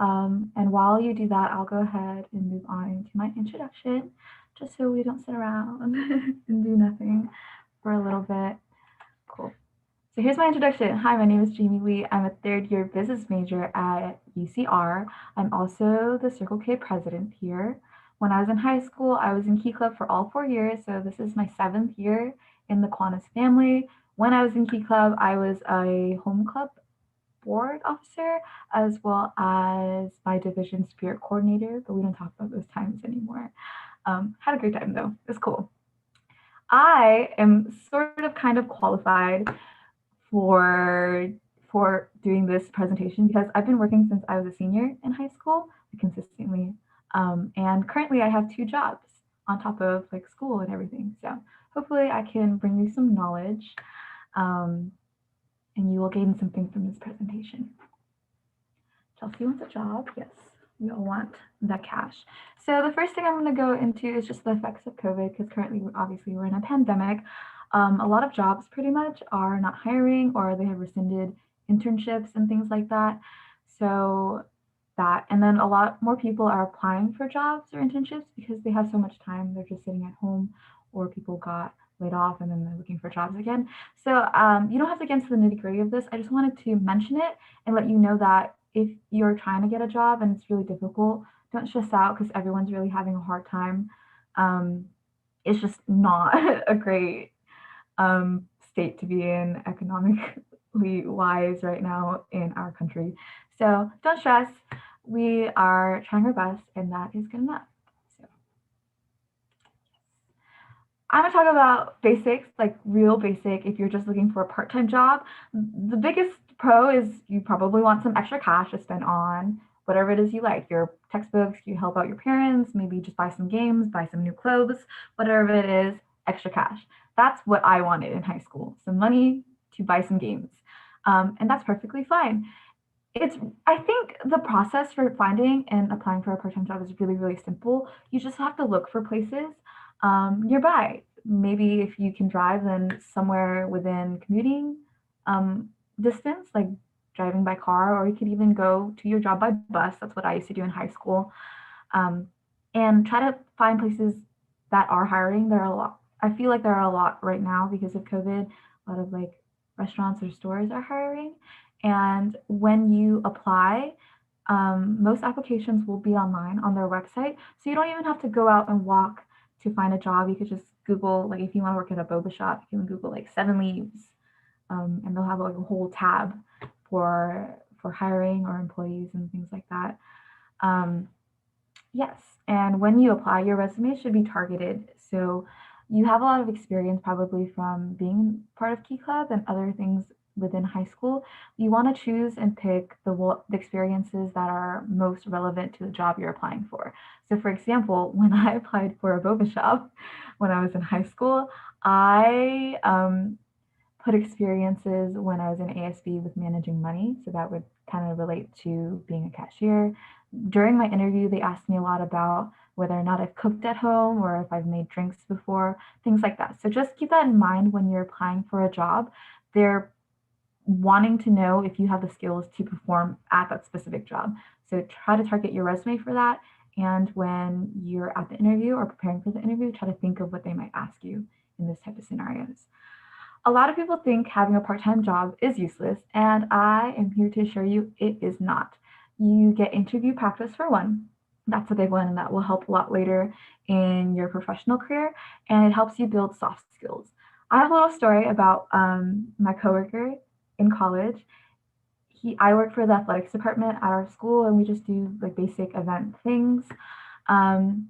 And while you do that, I'll go ahead and move on into my introduction, just so we don't sit around and do nothing for a little bit. Cool. So here's my introduction. Hi, my name is Jamie Lee. I'm a third year business major at UCR. I'm also the Circle K president here. When I was in high school, I was in Key Club for all 4 years. So this is my 7th year in the Kiwanis family. When I was in Key Club, I was a home club board officer, as well as my division spirit coordinator, but we don't talk about those times anymore. Had a great time though. It was cool. I am sort of kind of qualified for for doing this presentation because I've been working since I was a senior in high school consistently. And currently I have 2 jobs on top of like school and everything. So hopefully I can bring you some knowledge, um, and you will gain something from this presentation. Chelsea wants a job. Yes, we all want that cash. So the first thing I'm going to go into is just the effects of COVID, because currently, obviously, we're in a pandemic. A lot of jobs pretty much are not hiring, or they have rescinded internships and things like that. So that, and then a lot more people are applying for jobs or internships because they have so much time. They're just sitting at home, or people got laid off and then they're looking for jobs again. So you don't have to get into the nitty gritty of this. I just wanted to mention it and let you know that if you're trying to get a job and it's really difficult, don't stress out because everyone's really having a hard time. It's just not a great state to be in economically wise right now in our country. So don't stress. We are trying our best, and that is good enough. So I'm gonna talk about basics, like real basic. If you're just looking for a part-time job, the biggest pro is you probably want some extra cash to spend on whatever it is you like. Your textbooks, you help out your parents, maybe just buy some games, buy some new clothes, whatever it is, extra cash. That's what I wanted in high school, some money to buy some games. And that's perfectly fine. I think the process for finding and applying for a part-time job is really, really simple. You just have to look for places nearby. Maybe if you can drive, then somewhere within commuting distance, like driving by car, or you could even go to your job by bus. That's what I used to do in high school. And try to find places that are hiring. There are a lot. I feel like there are a lot right now because of COVID. A lot of like restaurants or stores are hiring. And when you apply, most applications will be online on their website. So you don't even have to go out and walk to find a job. You could just Google, like if you want to work at a boba shop, you can Google like 7 leaves, and they'll have like a whole tab for hiring or employees and things like that. Yes, and when you apply, your resume should be targeted. So you have a lot of experience probably from being part of Key Club and other things within high school. You want to choose and pick the experiences that are most relevant to the job you're applying for. So for example, when I applied for a boba shop when I was in high school, I put experiences when I was in ASB with managing money. So that would kind of relate to being a cashier. During my interview, they asked me a lot about whether or not I've cooked at home or if I've made drinks before, things like that. So just keep that in mind when you're applying for a job. They're wanting to know if you have the skills to perform at that specific job. So try to target your resume for that. And when you're at the interview or preparing for the interview, try to think of what they might ask you in this type of scenarios. A lot of people think having a part-time job is useless, and I am here to assure you it is not. You get interview practice for one. That's a big one, and that will help a lot later in your professional career, and it helps you build soft skills. I have a little story about my coworker in college. I work for the athletics department at our school, and we just do like basic event things. Um,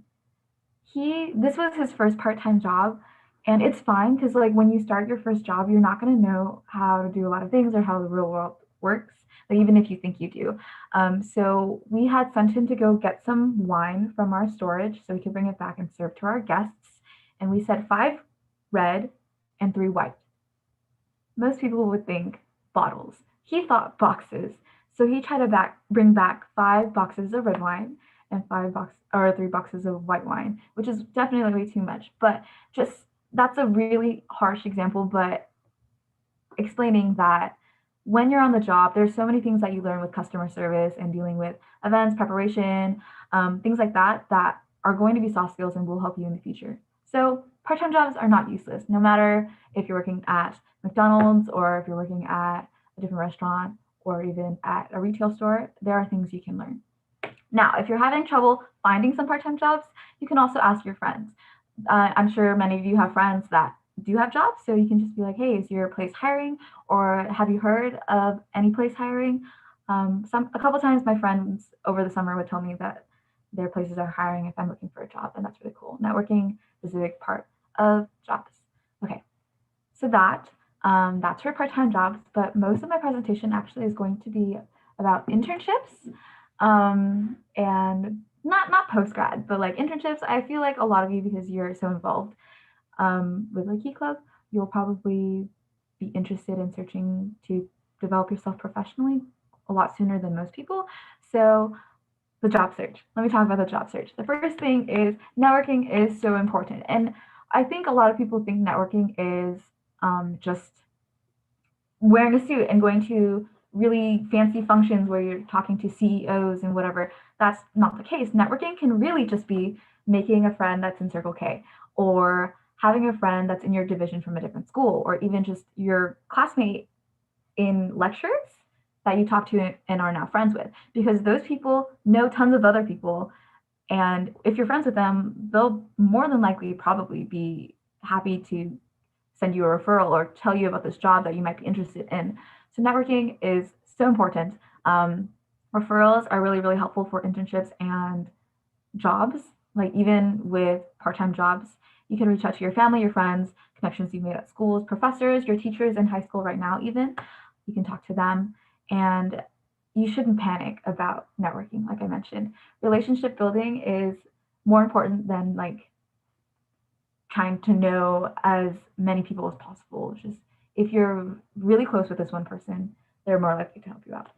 this was his first part-time job, and it's fine because like when you start your first job, you're not going to know how to do a lot of things or how the real world works, like even if you think you do. So we had sent him to go get some wine from our storage so we could bring it back and serve to our guests, and we said 5 red and 3 white. Most people would think bottles. He thought boxes. So he tried to bring back 5 boxes of red wine and 3 boxes of white wine, which is definitely way too much. But just that's a really harsh example, but explaining that when you're on the job, there's so many things that you learn with customer service and dealing with events, preparation, things like that, that are going to be soft skills and will help you in the future. So part-time jobs are not useless, no matter if you're working at McDonald's or if you're working at a different restaurant or even at a retail store, there are things you can learn. Now, if you're having trouble finding some part-time jobs, you can also ask your friends. I'm sure many of you have friends that do have jobs. So you can just be like, hey, is your place hiring? Or have you heard of any place hiring? A couple times my friends over the summer would tell me that their places are hiring if I'm looking for a job, and that's really cool. Networking is a big part of jobs. Okay, so that's for part-time jobs, but most of my presentation actually is going to be about internships, and not post grad, but like internships. I feel like a lot of you, because you're so involved with like Key Club, you'll probably be interested in searching to develop yourself professionally a lot sooner than most people. So the job search. Let me talk about the job search. The first thing is networking is so important. And I think a lot of people think networking is just wearing a suit and going to really fancy functions where you're talking to CEOs and whatever. That's not the case. Networking can really just be making a friend that's in Circle K, or having a friend that's in your division from a different school, or even just your classmate in lectures that you talk to and are now friends with, because those people know tons of other people. And if you're friends with them, they'll more than likely probably be happy to send you a referral or tell you about this job that you might be interested in. So networking is so important. Referrals are really, really helpful for internships and jobs. Like even with part-time jobs, you can reach out to your family, your friends, connections you've made at schools, professors, your teachers in high school right now even. You can talk to them, and you shouldn't panic about networking. Like I mentioned, relationship building is more important than like trying to know as many people as possible. Just if you're really close with this one person, they're more likely to help you out.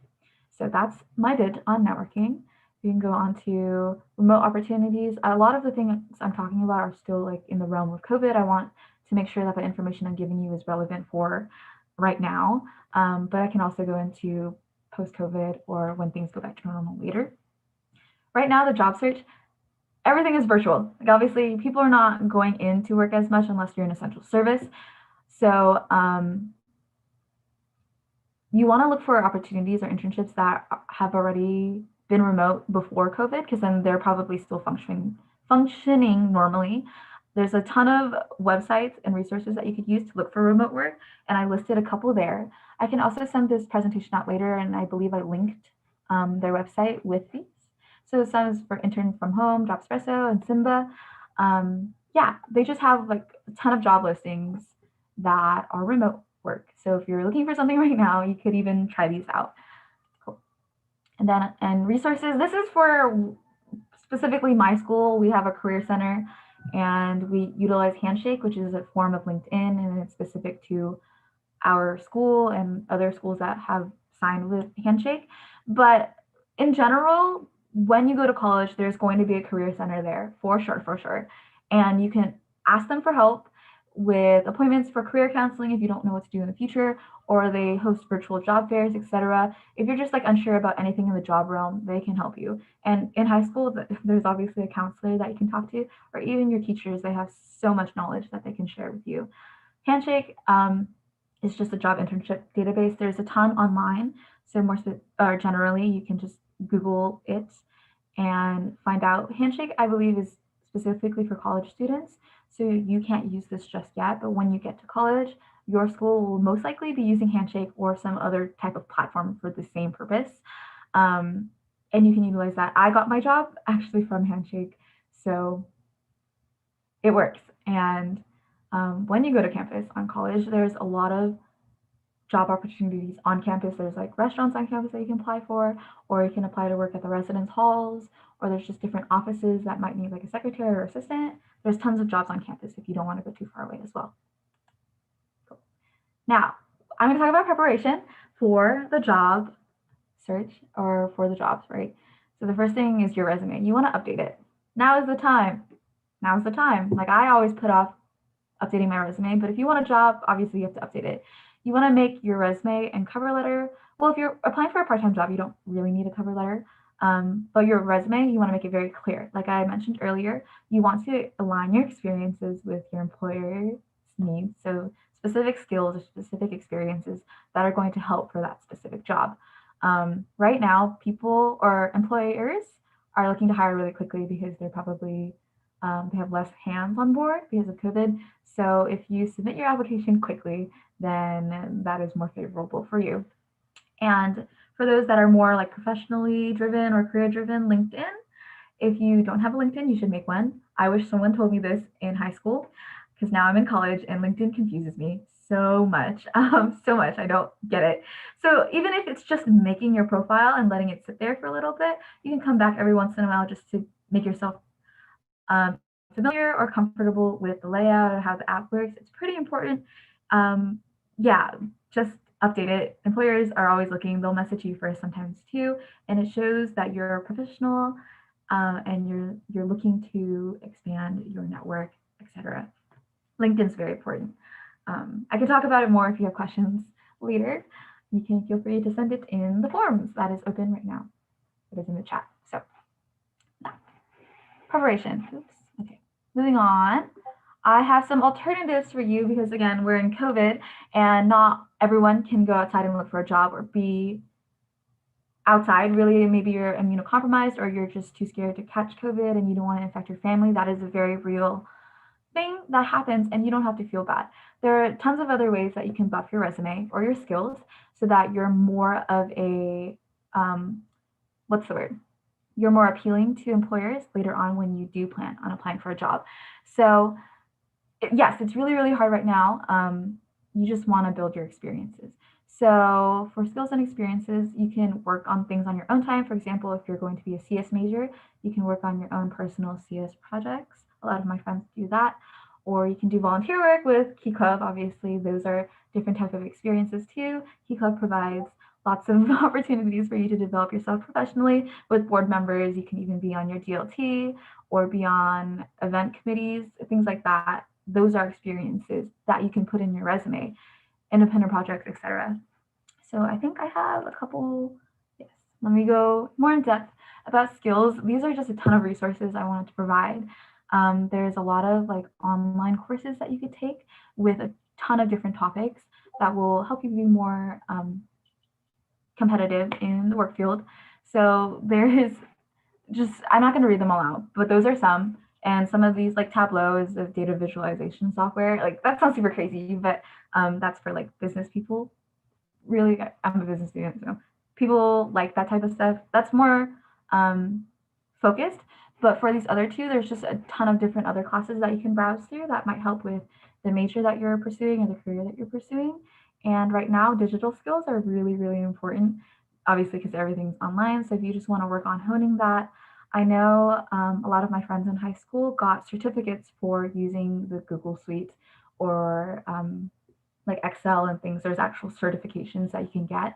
So that's my bit on networking. We can go on to remote opportunities. A lot of the things I'm talking about are still like in the realm of COVID. I want to make sure that the information I'm giving you is relevant for right now. But I can also go into post-COVID or when things go back to normal later. Right now, the job search, everything is virtual. Like obviously, people are not going into work as much unless you're an essential service. So you want to look for opportunities or internships that have already been remote before COVID, because then they're probably still functioning normally. There's a ton of websites and resources that you could use to look for remote work, and I listed a couple there. I can also send this presentation out later, and I believe I linked their website with these. So some is for intern from home, Jobspresso, and Simba. Yeah, they just have like a ton of job listings that are remote work. So if you're looking for something right now, you could even try these out. Cool. And resources. This is for specifically my school. We have a career center, and we utilize Handshake, which is a form of LinkedIn, and it's specific to our school and other schools that have signed with Handshake. But in general, when you go to college, there's going to be a career center there for sure, for sure. And you can ask them for help with appointments for career counseling if you don't know what to do in the future, or they host virtual job fairs, etc. If you're just like unsure about anything in the job realm, they can help you. And in high school, there's obviously a counselor that you can talk to, or even your teachers. They have so much knowledge that they can share with you. Handshake is just a job internship database. There's a ton online. So generally, you can just Google it and find out. Handshake, I believe, is specifically for college students. So you can't use this just yet, but when you get to college, your school will most likely be using Handshake or some other type of platform for the same purpose. And you can utilize that. I got my job actually from Handshake, so it works. And when you go to campus on college, there's a lot of job opportunities on campus. There's like restaurants on campus that you can apply for, or you can apply to work at the residence halls, or there's just different offices that might need like a secretary or assistant. There's tons of jobs on campus if you don't want to go too far away as well. Cool. Now, I'm going to talk about preparation for the job search or for the jobs, right? So the first thing is your resume. You want to update it. Now is the time. Now is the time. Like I always put off updating my resume, but if you want a job, obviously you have to update it. You want to make your resume and cover letter. Well, if you're applying for a part-time job, you don't really need a cover letter. But your resume, you want to make it very clear. Like I mentioned earlier, you want to align your experiences with your employer's needs. So specific skills or specific experiences that are going to help for that specific job. Right now, people or employers are looking to hire really quickly because they're probably They have less hands on board because of COVID. So if you submit your application quickly, then that is more favorable for you. And for those that are more like professionally driven or career driven, LinkedIn. If you don't have a LinkedIn, you should make one. I wish someone told me this in high school because now I'm in college and LinkedIn confuses me so much. So much. I don't get it. So even if it's just making your profile and letting it sit there for a little bit, you can come back every once in a while just to make yourself familiar or comfortable with the layout or how the app works. It's pretty important. Um, yeah, just update it. Employers are always looking. They'll message you first sometimes too, and it shows that you're a professional and you're looking to expand your network, etc. LinkedIn's very important. I can talk about it more if you have questions later. You can feel free to send it in the forums that is open right now. It is in the chat. So preparation. Oops. Okay. Moving on. I have some alternatives for you because again, we're in COVID and not everyone can go outside and look for a job or be outside. Really, maybe you're immunocompromised or you're just too scared to catch COVID and you don't want to infect your family. That is a very real thing that happens and you don't have to feel bad. There are tons of other ways that you can buff your resume or your skills so that you're more of a, what's the word? You're more appealing to employers later on when you do plan on applying for a job. So yes, it's really, really hard right now. You just want to build your experiences. So for skills and experiences, you can work on things on your own time. For example, if you're going to be a CS major, you can work on your own personal CS projects. A lot of my friends do that. Or you can do volunteer work with Key Club. Obviously, those are different types of experiences too. Key Club provides lots of opportunities for you to develop yourself professionally with board members. You can even be on your DLT or be on event committees, things like that. Those are experiences that you can put in your resume, independent projects, etc. So I think I have a couple. Yes, let me go more in depth about skills. These are just a ton of resources I wanted to provide. There's a lot of like online courses that you could take with a ton of different topics that will help you be more competitive in the work field. So there is just, I'm not going to read them all out, but those are some. And some of these, like Tableau, is a data visualization software. Like that sounds super crazy, but that's for like business people. Really, I'm a business student, so people like that type of stuff. That's more focused. But for these other two, there's just a ton of different other classes that you can browse through that might help with the major that you're pursuing or the career that you're pursuing. And right now, digital skills are really, really important, obviously, because everything's online. So if you just want to work on honing that, I know a lot of my friends in high school got certificates for using the Google Suite or like Excel and things. There's actual certifications that you can get.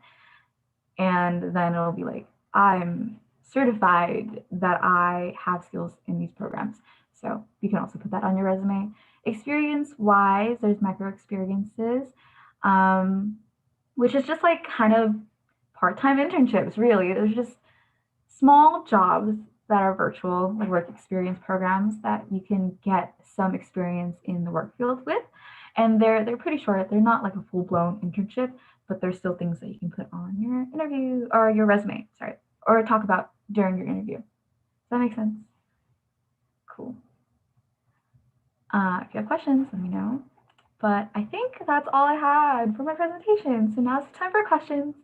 And then it'll be like, I'm certified that I have skills in these programs. So you can also put that on your resume. Experience wise, there's micro experiences, which is just like kind of part time internships, really. There's just small jobs that are virtual, like work experience programs that you can get some experience in the work field with. And they're pretty short. They're not like a full blown internship, but there's still things that you can put on your interview or your resume, sorry, or talk about during your interview. Does that make sense? Cool. If you have questions, let me know. But I think that's all I had for my presentation. So now it's time for questions.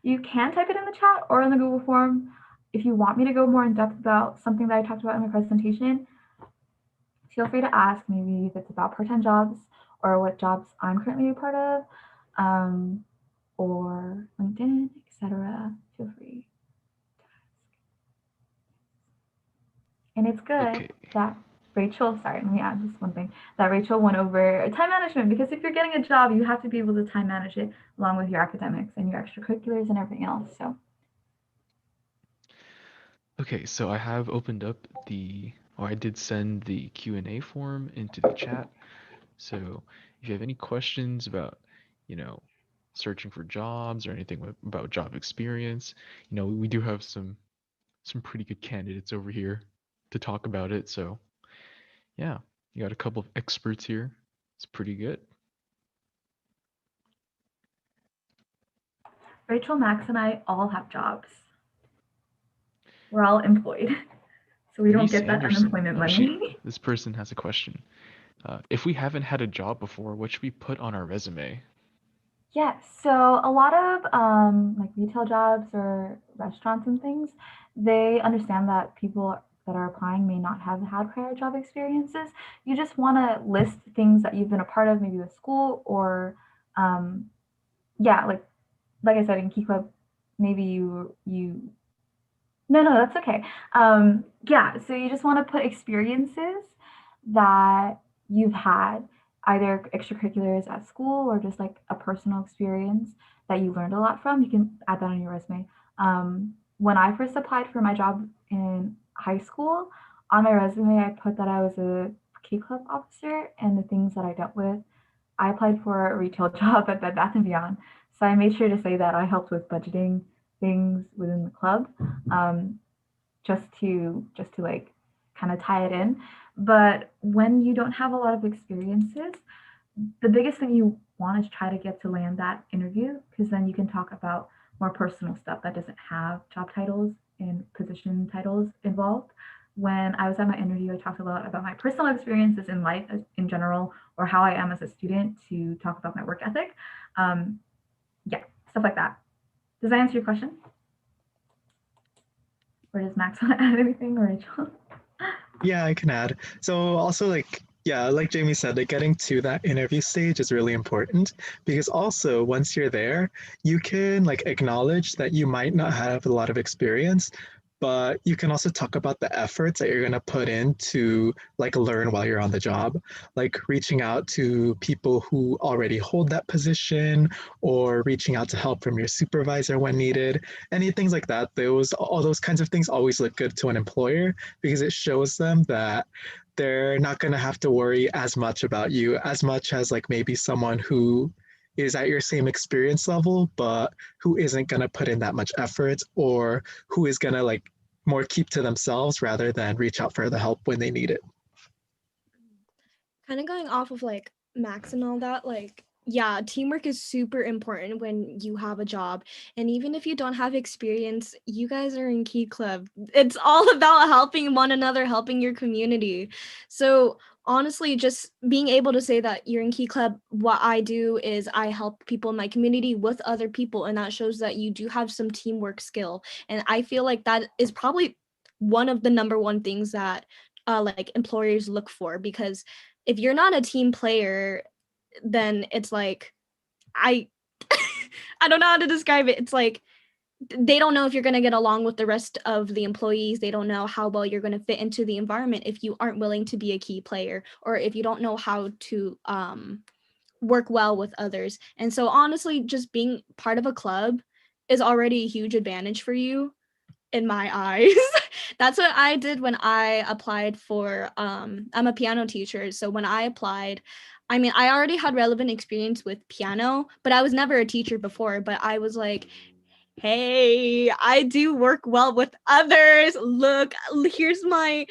You can type it in the chat or in the Google form. If you want me to go more in depth about something that I talked about in my presentation, feel free to ask. Maybe if it's about part-time jobs or what jobs I'm currently a part of, or LinkedIn, etc. Feel free to ask. And it's good Okay. that Rachel, sorry, let me add just one thing, that Rachel went over time management, because if you're getting a job, you have to be able to time manage it along with your academics and your extracurriculars and everything else. So Okay, so I have opened up I did send the Q&A form into the chat. So if you have any questions about, you know, searching for jobs or anything about job experience, we do have some pretty good candidates over here to talk about it. So yeah, you got a couple of experts here. It's pretty good. Rachel, Max, and I all have jobs. We're all employed. so we don't Reese get that Anderson. unemployment Oh, money. this person has a question. If we haven't had a job before, what should we put on our resume? Yeah, so a lot of like retail jobs or restaurants and things, they understand that people that are applying may not have had prior job experiences. You just want to list things that you've been a part of, maybe with school or um, yeah, like I said in Key Club, maybe you no, that's okay. Yeah, so you just want to put experiences that you've had, either extracurriculars at school or just like a personal experience that you learned a lot from. You can add that on your resume. When I first applied for my job in high school, on my resume, I put that I was a K Club officer and the things that I dealt with. I applied for a retail job at Bed Bath and Beyond, so I made sure to say that I helped with budgeting things within the club, um, just to like kind of tie it in. But when you don't have a lot of experiences, the biggest thing you want is try to get to land that interview because then you can talk about more personal stuff that doesn't have job titles and position titles involved. When I was at my interview, I talked a lot about my personal experiences in life in general, or how I am as a student to talk about my work ethic. Um, yeah, stuff like that. Does that answer your question? Or does Max want to add anything, or Rachel? Yeah, I can add. So also like yeah, like Jamie said, like getting to that interview stage is really important because also once you're there, you can like acknowledge that you might not have a lot of experience, but you can also talk about the efforts that you're going to put in to like learn while you're on the job, like reaching out to people who already hold that position or reaching out to help from your supervisor when needed. Any things like that, those all those kinds of things always look good to an employer because it shows them that they're not going to have to worry as much about you as much as like maybe someone who is at your same experience level but who isn't going to put in that much effort or who is going to like more keep to themselves rather than reach out for the help when they need it. Kind of going off of like Max and all that, like, yeah, teamwork is super important when you have a job. And even if you don't have experience, you guys are in Key Club. It's all about helping one another, helping your community. So honestly, just being able to say that you're in Key Club, what I do is I help people in my community with other people. And that shows that you do have some teamwork skill. And I feel like that is probably one of the number one things that like employers look for, because if you're not a team player, then it's like I I don't know how to describe it. It's like they don't know if you're going to get along with the rest of the employees. They don't know how well you're going to fit into the environment if you aren't willing to be a key player, or if you don't know how to work well with others. And so honestly, just being part of a club is already a huge advantage for you in my eyes. That's what I did when I applied for I'm a piano teacher. So when I applied, I mean, I already had relevant experience with piano, but I was never a teacher before, but I was like, hey, I do work well with others. Look, here's my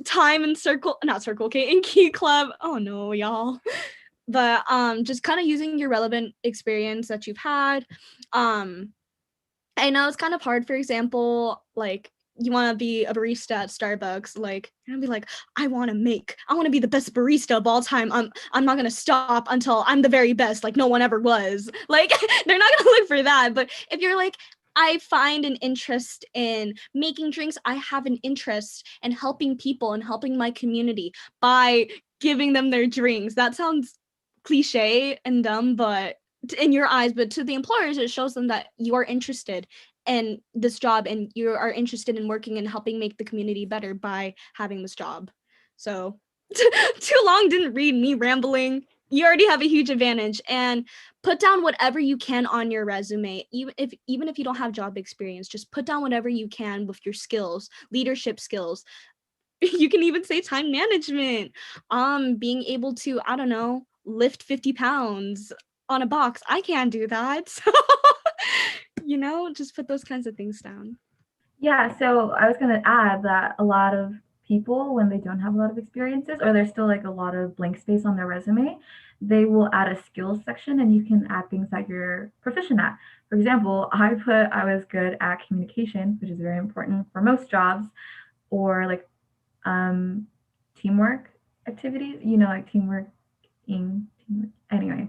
time in circle, not circle, okay, in Key Club. Oh no, y'all. But just kind of using your relevant experience that you've had. I know it's kind of hard, for example, like you want to be a barista at Starbucks, like you're gonna be like, I want to be the best barista of all time. I'm not gonna stop until I'm the very best, like no one ever was. Like they're not gonna look for that. But if you're like, I find an interest in making drinks, I have an interest in helping people and helping my community by giving them their drinks. That sounds cliche and dumb, but in your eyes, but to the employers, it shows them that you are interested in this job and you are interested in working and helping make the community better by having this job. So too long didn't read me rambling. You already have a huge advantage, and put down whatever you can on your resume. Even if you don't have job experience, just put down whatever you can with your skills, leadership skills. You can even say time management, being able to, I don't know, lift 50 pounds on a box. I can't do that. So, just put those kinds of things down. Yeah, so I was going to add that a lot of people, when they don't have a lot of experiences or there's still like a lot of blank space on their resume, they will add a skills section and you can add things that you're proficient at. For example, I was good at communication, which is very important for most jobs. or like teamwork activities, you know, like teamwork. Anyway,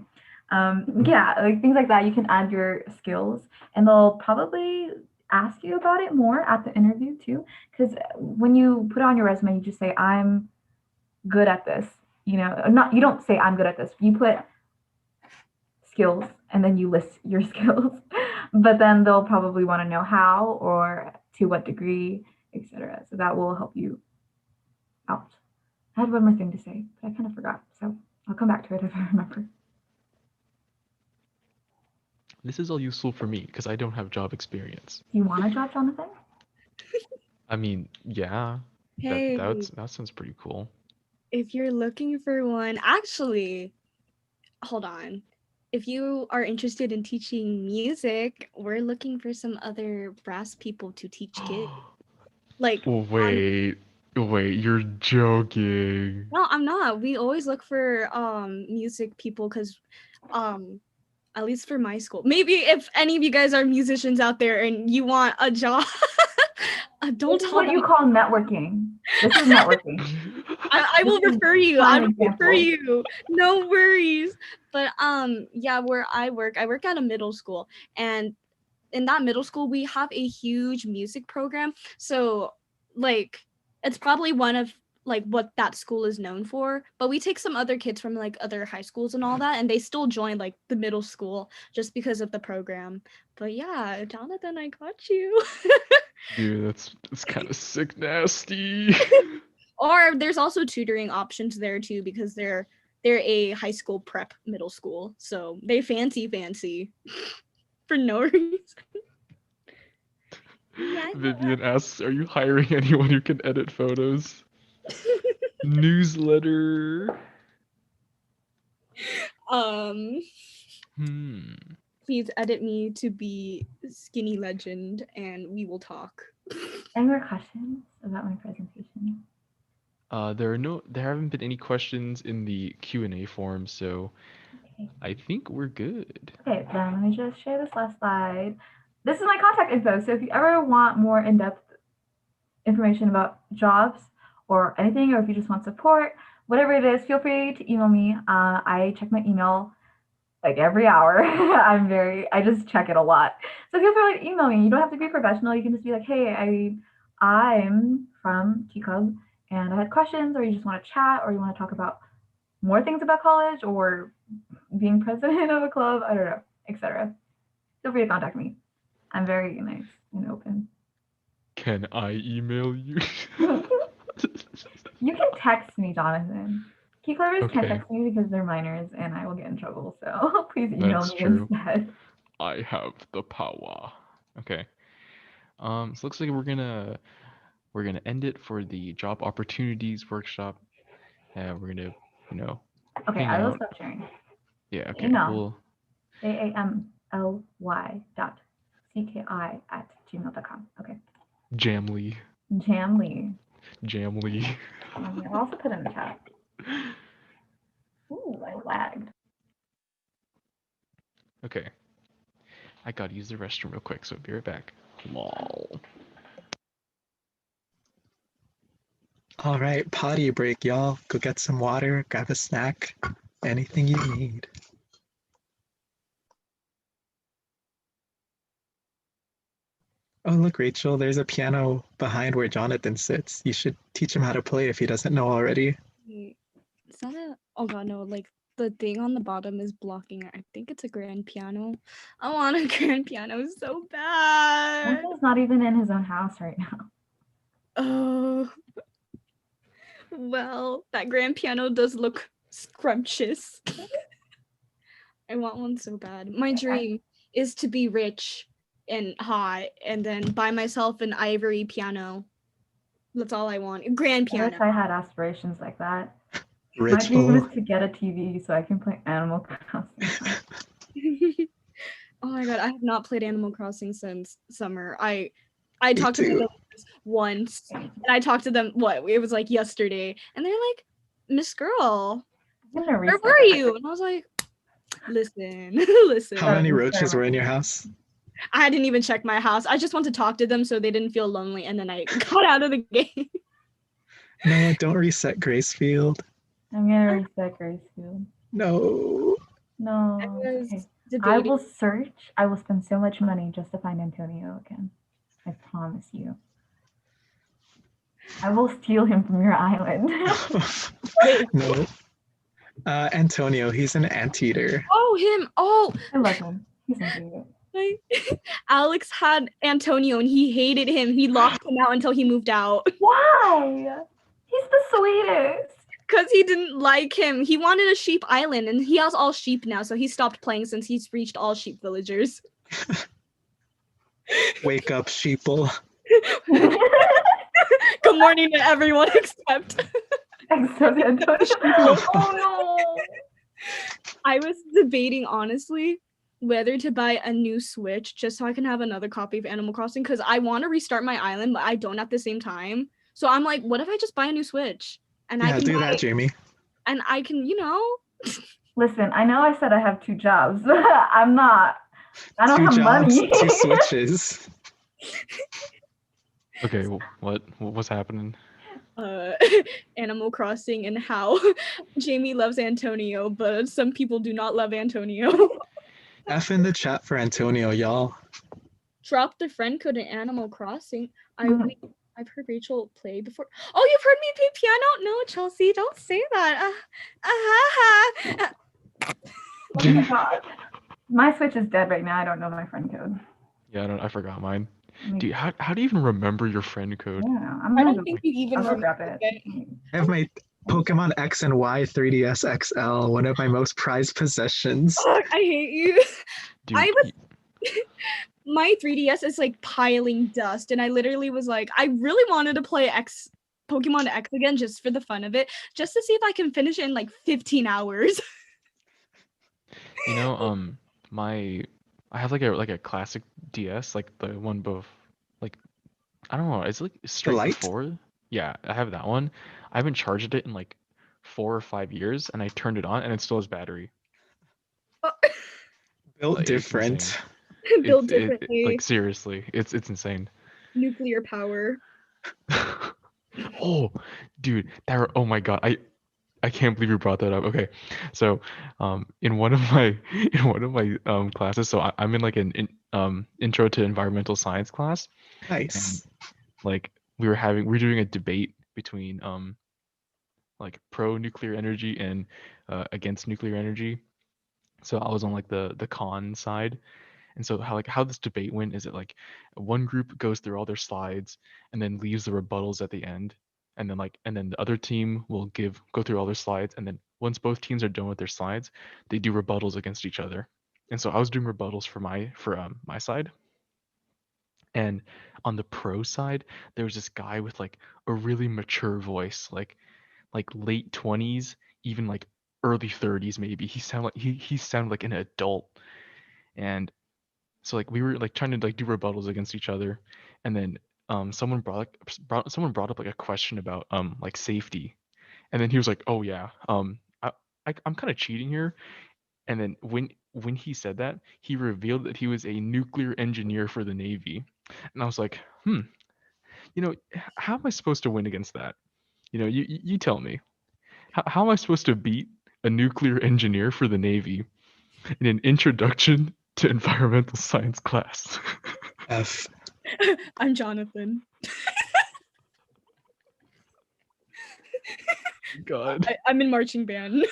yeah, like things like that. You can add your skills, and they'll probably ask you about it more at the interview too. Because when you put it on your resume, you just say, I'm good at this. You know, not you don't say I'm good at this. You put skills and then you list your skills. But then they'll probably want to know how or to what degree, etc. So that will help you out. I had one more thing to say, but I kind of forgot. So I'll come back to it if I remember. This is all useful for me because I don't have job experience. Do you want a job, Jonathan? I mean, yeah, Hey, that sounds pretty cool. if you're looking for one, actually, hold on. If you are interested in teaching music, we're looking for some other brass people to teach kids. Like, Wait, you're joking. no, I'm not. We always look for music people because at least for my school. Maybe if any of you guys are musicians out there and you want a job, don't This is tell what me. you call networking. This is networking. I will This is refer you. I prime will refer example. you. No worries. But yeah, where I work at a middle school, and in that middle school we have a huge music program. So like it's probably one of like what that school is known for, but we take some other kids from like other high schools and all that, and they still join like the middle school just because of the program. But yeah, Jonathan, I got you. Dude, that's kind of sick nasty. Or there's also tutoring options there too because they're a high school prep middle school, so they fancy for no reason. Yeah. Vivian asks, "Are you hiring anyone who can edit photos?" Newsletter. Hmm. Please edit me to be skinny legend and we will talk. Any more questions about my presentation? There haven't been any questions in the Q&A form, so Okay. I think we're good. Okay, then let me just share this last slide. This is my contact info. So if you ever want more in-depth information about jobs or anything, or if you just want support, whatever it is, feel free to email me. I check my email like every hour. I just check it a lot. So feel free to email me. You don't have to be professional. You can just be like, hey, I'm from T Club and I had questions, or you just want to chat, or you want to talk about more things about college or being president of a club, I don't know, etc. Feel free to contact me. I'm very nice and open. Can I email you? You can text me, Jonathan. Key clovers can't Okay. text me because they're minors and I will get in trouble. So please email That's me true. instead. I have the power. Okay. So looks like we're gonna end it for the job opportunities workshop. We're gonna, Okay, hang I will out. stop sharing. Yeah, okay. Email We'll jamly.cki@gmail.com. Okay. Jamly. Jamly. Jamly. I'll also put in the chat. Ooh, I lagged. Okay. I gotta use the restroom real quick, so be right back. Lol. All right, potty break, y'all. Go get some water, grab a snack, anything you need. Oh, look, Rachel, there's a piano behind where Jonathan sits. You should teach him how to play if he doesn't know already. Wait, is that a oh god no, like the thing on the bottom is blocking it. I think it's a grand piano. I want a grand piano so bad. Jonathan's not even in his own house right now. Oh. Well, that grand piano does look scrumptious. I want one so bad. My dream is to be rich and hot and then buy myself an ivory piano. That's all I want. A grand I wish piano. I had aspirations like that. My dream Rachel, is to get a TV so I can play Animal Crossing. Oh my god, I have not played Animal Crossing since summer. I talked to too. them once, and I talked to them it was like yesterday, and they're like, Miss Girl, I'm gonna where restart were it. you? And I was like, listen, listen. How many roaches were in your house? I didn't even check my house. I just want to talk to them so they didn't feel lonely, and then I got out of the game. No, don't reset Gracefield. I'm gonna reset Gracefield. No. No. I was Okay. I debating. will search. I will spend so much money just to find Antonio again. I promise you. I will steal him from your island. Wait. No. Antonio, he's an anteater. Oh, him. Oh, I love him. He's my favorite. Alex had Antonio and he hated him. He locked him out until he moved out Why? He's the sweetest. because he didn't like him. He wanted a sheep island and he has all sheep now, so he stopped playing since he's reached all sheep villagers. Wake up, sheeple. Good morning to everyone except Except Antonio. Oh no. I was debating honestly whether to buy a new Switch just so I can have another copy of Animal Crossing because I want to restart my island, but I don't at the same time. So I'm like, what if I just buy a new Switch and I Yeah, can do buy, that, Jamie. and I can, Listen, I know I said I have 2 jobs. I don't 2 have jobs, money. 2 switches. Okay, what's happening? Animal Crossing and how Jamie loves Antonio, but some people do not love Antonio. F in the chat for Antonio, y'all. Drop the friend code in Animal Crossing. I've heard Rachel play before. Oh, you've heard me play piano? No, Chelsea, don't say that. Oh my god. My Switch is dead right now. I don't know my friend code. Yeah, I forgot mine. Let me- Dude, how do you even remember your friend code? Yeah, I'm I gonna don't go. think you even I'll go remember grab it. it. I have my Pokemon X and Y 3DS XL, one of my most prized possessions. Ugh, I hate you. Dude, I was my 3DS is like piling dust, and I literally was like, I really wanted to play Pokemon X again just for the fun of it, just to see if I can finish it in like 15 hours. you know, I have like a classic DS, like the one above, like I don't know, it's like straight light? before. Yeah, I have that one. I haven't charged it in like 4 or 5 years, and I turned it on, and it still has battery. Built Like, it's different. insane. Built It's- differently. like seriously, it's insane. Nuclear power. Oh, dude, oh my God, I can't believe you brought that up. Okay, so in one of my classes, so I'm in like an intro to environmental science class, Nice. like we're doing a debate between like pro nuclear energy and against nuclear energy. So I was on like the con side. And so how this debate went is it like one group goes through all their slides and then leaves the rebuttals at the end. And then the other team will go through all their slides, and then once both teams are done with their slides, they do rebuttals against each other. And so I was doing rebuttals for my side. And on the pro side, there was this guy with like a really mature voice, like late 20s, even like early 30s maybe. He sounded like an adult. And so like we were like trying to like do rebuttals against each other, and then someone brought up like a question about like safety, and then he was like, oh yeah, I'm kind of cheating here. And then when he said that, he revealed that he was a nuclear engineer for the Navy. And I was like, how am I supposed to win against that? You tell me. How am I supposed to beat a nuclear engineer for the Navy in an introduction to environmental science class? F. I'm Jonathan. God. I'm in marching band.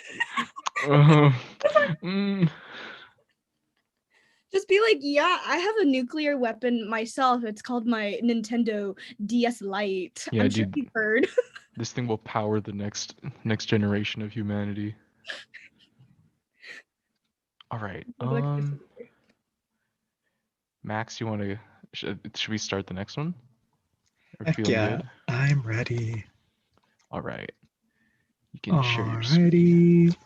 Uh, mm, Just be like, yeah, I have a nuclear weapon myself. It's called my Nintendo DS Lite. Yeah, I'm sure dude. you've heard. This thing will power the next generation of humanity. All right. Max, you want to should we start the next one? Are we Heck feeling yeah, good? I'm ready. All right. You can share your screen. Alrighty.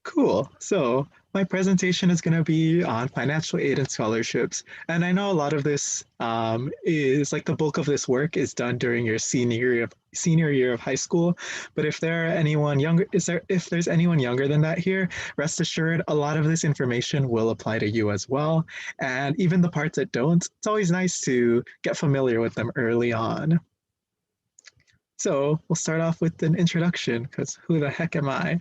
Cool. So my presentation is going to be on financial aid and scholarships. And I know a lot of this is like the bulk of this work is done during your senior year of high school. But if there are anyone younger, if there's anyone younger than that here, rest assured, a lot of this information will apply to you as well. And even the parts that don't, it's always nice to get familiar with them early on. So we'll start off with an introduction, because who the heck am I?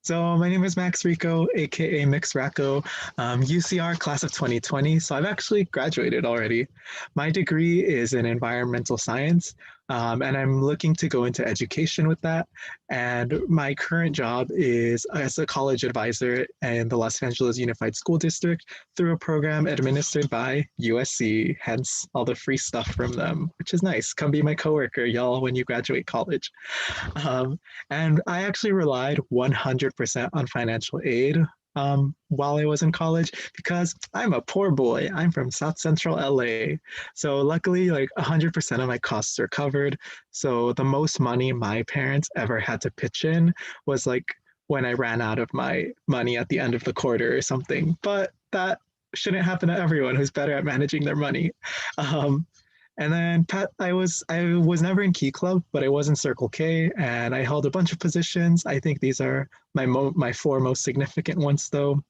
So my name is Max Rico, aka Mix Racco, UCR class of 2020. So I've actually graduated already. My degree is in environmental science, and I'm looking to go into education with that. And my current job is as a college advisor in the Los Angeles Unified School District through a program administered by USC, hence all the free stuff from them, which is nice. Come be my coworker, y'all, when you graduate college. And I actually relied 100% on financial aid while I was in college because I'm a poor boy. I'm from South Central LA. So luckily, like 100% of my costs are covered. So the most money my parents ever had to pitch in was like when I ran out of my money at the end of the quarter or something. But that shouldn't happen to everyone who's better at managing their money. And then I was never in Key Club, but I was in Circle K, and I held a bunch of positions. I think these are my four most significant ones, though.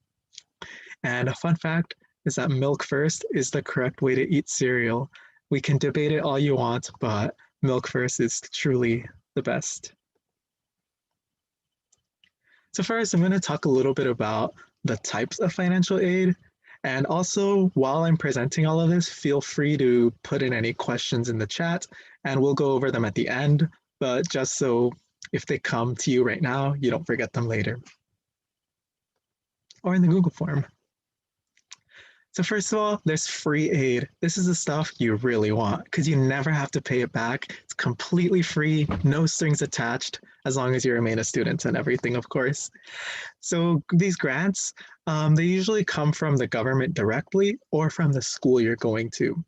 And a fun fact is that milk first is the correct way to eat cereal. We can debate it all you want, but milk first is truly the best. So first, I'm going to talk a little bit about the types of financial aid. And also, while I'm presenting all of this, feel free to put in any questions in the chat, and we'll go over them at the end. But just so if they come to you right now, you don't forget them later. Or in the Google form. So first of all, there's free aid. This is the stuff you really want because you never have to pay it back. It's completely free, no strings attached, as long as you remain a student and everything, of course. So these grants, they usually come from the government directly or from the school you're going to.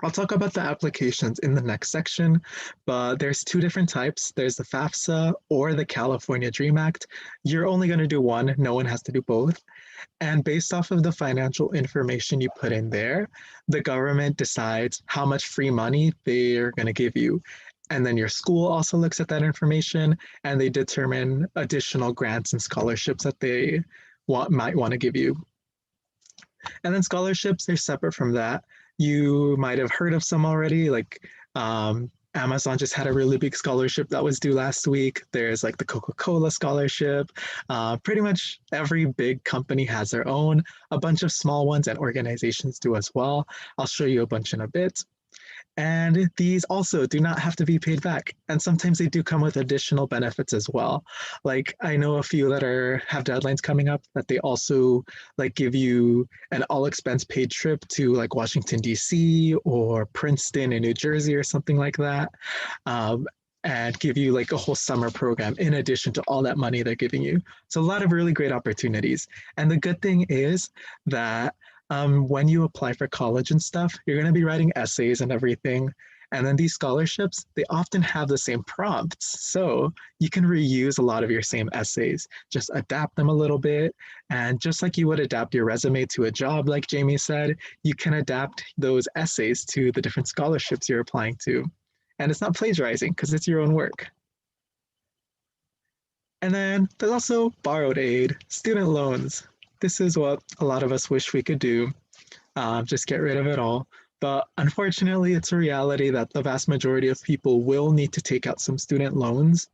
I'll talk about the applications in the next section, but there's two different types. There's the FAFSA or the California Dream Act. You're only going to do one. No one has to do both. And based off of the financial information you put in there, the government decides how much free money they're going to give you. And then your school also looks at that information and they determine additional grants and scholarships that they might want to give you. And then scholarships, they're separate from that. You might have heard of some already, like Amazon just had a really big scholarship that was due last week. There's like the Coca-Cola scholarship. Pretty much every big company has their own. A bunch of small ones and organizations do as well. I'll show you a bunch in a bit. And these also do not have to be paid back. And sometimes they do come with additional benefits as well. Like I know a few that have deadlines coming up that they also like give you an all expense paid trip to like Washington, DC or Princeton in New Jersey or something like that. And give you like a whole summer program in addition to all that money they're giving you. So a lot of really great opportunities. And the good thing is that when you apply for college and stuff, you're going to be writing essays and everything. And then these scholarships, they often have the same prompts. So you can reuse a lot of your same essays, just adapt them a little bit. And just like you would adapt your resume to a job, like Jamie said, you can adapt those essays to the different scholarships you're applying to. And it's not plagiarizing because it's your own work. And then there's also borrowed aid, student loans. This is what a lot of us wish we could do, just get rid of it all. But unfortunately, it's a reality that the vast majority of people will need to take out some student loans.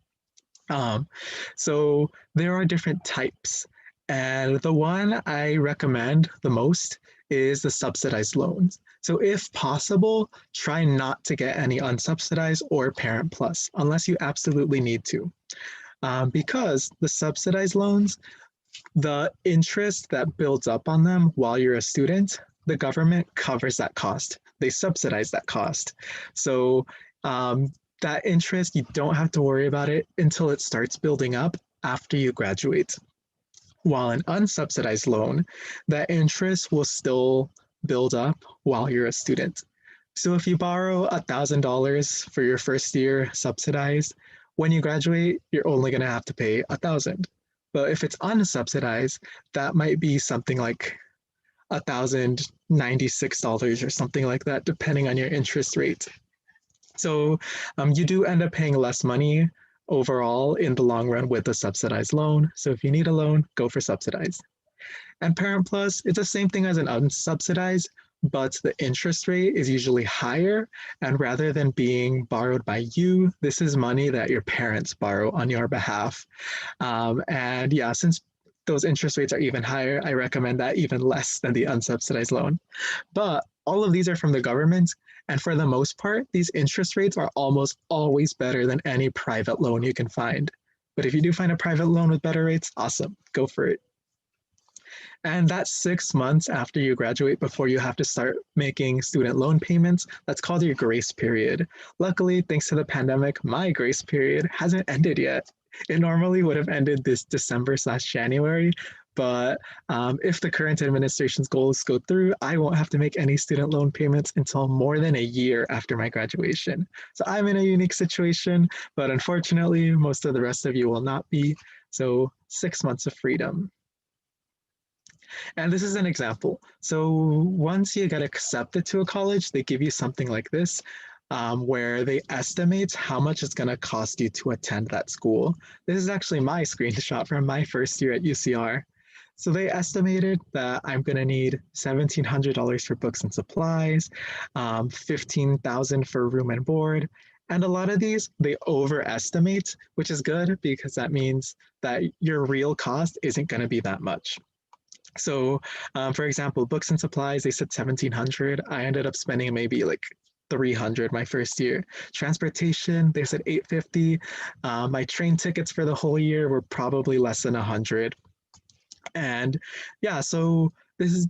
So there are different types. And the one I recommend the most is the subsidized loans. So if possible, try not to get any unsubsidized or Parent Plus, unless you absolutely need to. Because the subsidized loans, the interest that builds up on them while you're a student, the government covers that cost. They subsidize that cost. So that interest, you don't have to worry about it until it starts building up after you graduate. While an unsubsidized loan, that interest will still build up while you're a student. So if you borrow $1,000 for your first year subsidized, when you graduate, you're only going to have to pay $1,000. But if it's unsubsidized, that might be something like $1,096 or something like that, depending on your interest rate. So you do end up paying less money overall in the long run with a subsidized loan. So if you need a loan, go for subsidized. And Parent Plus, it's the same thing as an unsubsidized, but the interest rate is usually higher. And rather than being borrowed by you, this is money that your parents borrow on your behalf. And yeah, since those interest rates are even higher, I recommend that even less than the unsubsidized loan. But all of these are from the government. And for the most part, these interest rates are almost always better than any private loan you can find. But if you do find a private loan with better rates, awesome, go for it. And that's 6 months after you graduate before you have to start making student loan payments. That's called your grace period. Luckily, thanks to the pandemic, my grace period hasn't ended yet. It normally would have ended this December/January, but if the current administration's goals go through, I won't have to make any student loan payments until more than a year after my graduation. So I'm in a unique situation, but unfortunately, most of the rest of you will not be. So 6 months of freedom. And this is an example. So once you get accepted to a college, they give you something like this, where they estimate how much it's going to cost you to attend that school. This is actually my screenshot from my first year at UCR. So they estimated that I'm going to need $1,700 for books and supplies, $15,000 for room and board. And a lot of these, they overestimate, which is good because that means that your real cost isn't going to be that much. So, for example, books and supplies, they said 1,700. I ended up spending maybe like 300 my first year. Transportation, they said 850. My train tickets for the whole year were probably less than 100. And yeah, so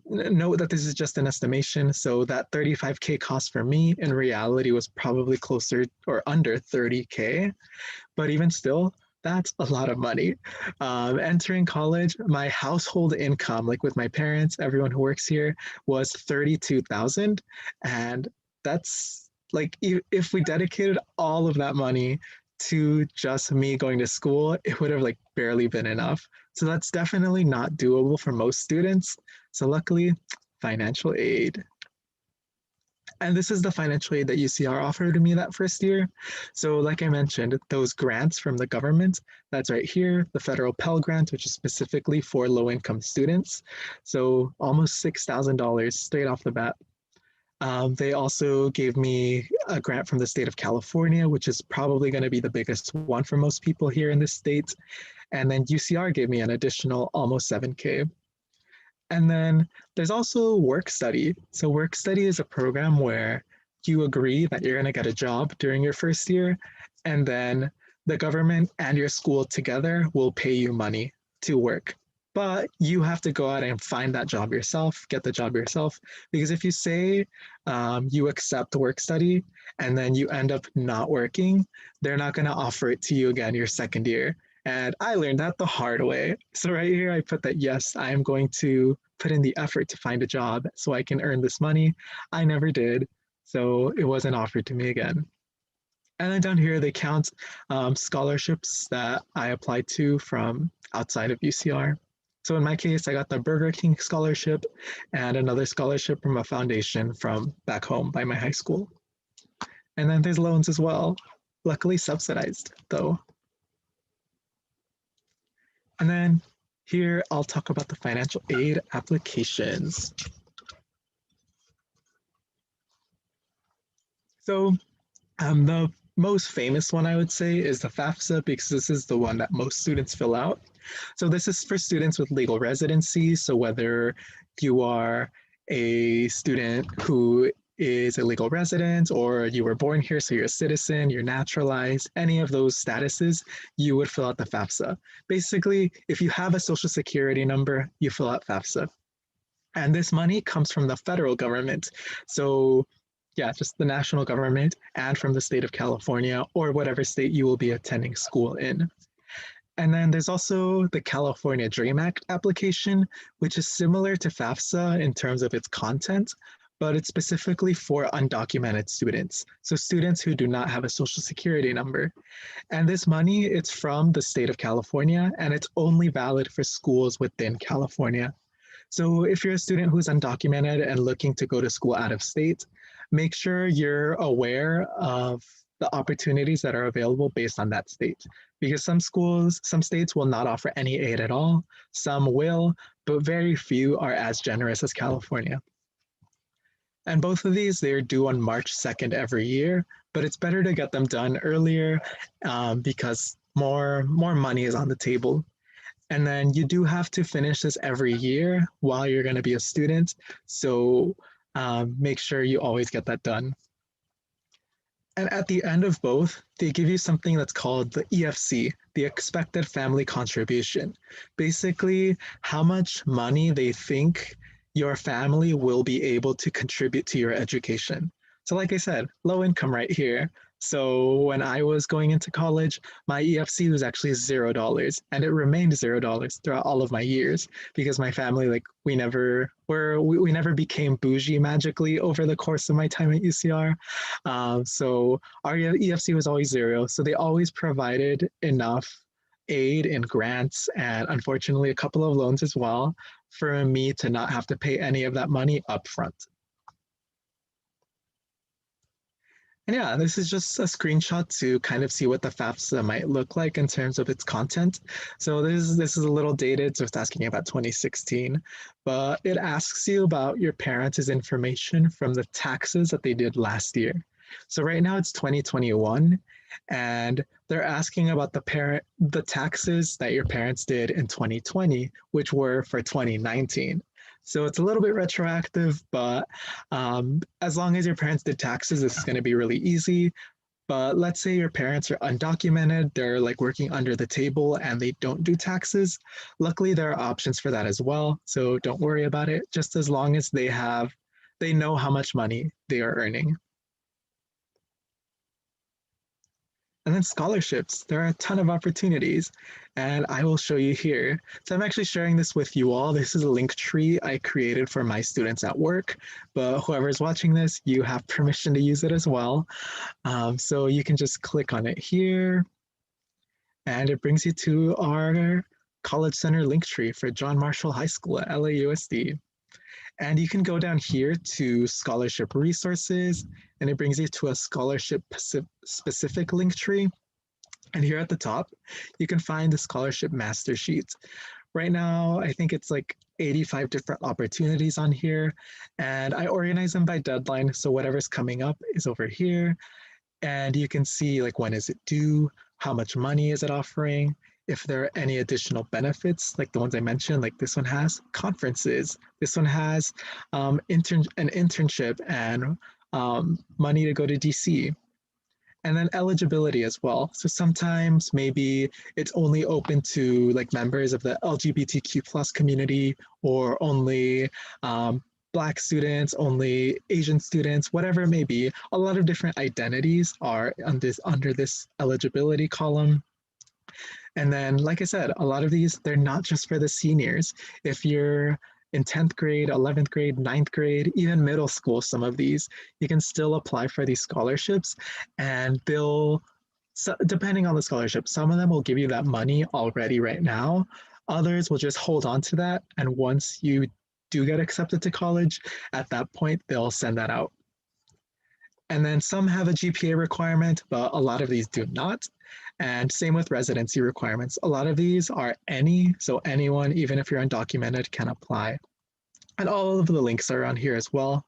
note that this is just an estimation. So that 35K cost for me in reality was probably closer or under 30K. But even still, that's a lot of money. Entering college, my household income, like with my parents, everyone who works here, was 32,000, and that's like if we dedicated all of that money to just me going to school, it would have like barely been enough. So that's definitely not doable for most students. So luckily, financial aid. And this is the financial aid that UCR offered to me that first year. So like I mentioned, those grants from the government, that's right here, the federal Pell Grant, which is specifically for low-income students. So almost $6,000 straight off the bat. They also gave me a grant from the state of California, which is probably going to be the biggest one for most people here in this state. And then UCR gave me an additional almost 7K. And then there's also work study. So work study is a program where you agree that you're going to get a job during your first year, and then the government and your school together will pay you money to work. But you have to go out and find that job yourself, get the job yourself. Because if you say you accept work study and then you end up not working, they're not going to offer it to you again your second year. And I learned that the hard way. So right here, I put that, yes, I am going to put in the effort to find a job so I can earn this money. I never did. So it wasn't offered to me again. And then down here, they count scholarships that I applied to from outside of UCR. So in my case, I got the Burger King scholarship and another scholarship from a foundation from back home by my high school. And then there's loans as well, luckily subsidized though. And then here, I'll talk about the financial aid applications. So the most famous one I would say is the FAFSA, because this is the one that most students fill out. So this is for students with legal residency. So whether you are a student who is a legal resident, or you were born here, so you're a citizen, you're naturalized, any of those statuses, you would fill out the FAFSA. Basically, if you have a social security number, you fill out FAFSA. And this money comes from the federal government. So yeah, just the national government and from the state of California or whatever state you will be attending school in. And then there's also the California Dream Act application, which is similar to FAFSA in terms of its content, but it's specifically for undocumented students. So students who do not have a social security number. And this money, it's from the state of California, and it's only valid for schools within California. So if you're a student who's undocumented and looking to go to school out of state, make sure you're aware of the opportunities that are available based on that state. Because some states will not offer any aid at all, some will, but very few are as generous as California. And both of these, they're due on March 2nd every year, but it's better to get them done earlier because more money is on the table. And then you do have to finish this every year while you're going to be a student. So make sure you always get that done. And at the end of both, they give you something that's called the EFC, the expected family contribution. Basically, how much money they think your family will be able to contribute to your education. So like I said, low income right here. So when I was going into college, my EFC was actually $0, and it remained $0 throughout all of my years because my family, like, we never became bougie magically over the course of my time at UCR. So our EFC was always 0. So they always provided enough aid and grants, and unfortunately a couple of loans as well, for me to not have to pay any of that money up front. And yeah, this is just a screenshot to kind of see what the FAFSA might look like in terms of its content. So this is a little dated, so it's asking about 2016, but it asks you about your parents' information from the taxes that they did last year. So right now it's 2021, and they're asking about the taxes that your parents did in 2020, which were for 2019. So it's a little bit retroactive, but as long as your parents did taxes, this is going to be really easy. But let's say your parents are undocumented, they're like working under the table and they don't do taxes. Luckily, there are options for that as well. So don't worry about it, just as long as they know how much money they are earning. And then scholarships, there are a ton of opportunities, and I will show you here. So I'm actually sharing this with you all. This is a link tree I created for my students at work, but whoever's watching this, you have permission to use it as well. So you can just click on it here, and it brings you to our College Center link tree for John Marshall High School at LAUSD. And you can go down here to scholarship resources, and it brings you to a scholarship specific link tree. And here at the top, you can find the scholarship master sheet. Right now, I think it's like 85 different opportunities on here, and I organize them by deadline. So whatever's coming up is over here. And you can see like when is it due, how much money is it offering, if there are any additional benefits, like the ones I mentioned, like this one has conferences, this one has an internship and money to go to DC. And then eligibility as well. So sometimes maybe it's only open to like members of the LGBTQ plus community, or only Black students, only Asian students, whatever it may be. A lot of different identities are under this eligibility column. And then, like I said, a lot of these, they're not just for the seniors. If you're in 10th grade, 11th grade, 9th grade, even middle school, some of these, you can still apply for these scholarships, and depending on the scholarship, some of them will give you that money already right now. Others will just hold on to that. And once you do get accepted to college, at that point, they'll send that out. And then some have a GPA requirement, but a lot of these do not. And same with residency requirements. A lot of these are so anyone, even if you're undocumented, can apply. And all of the links are on here as well.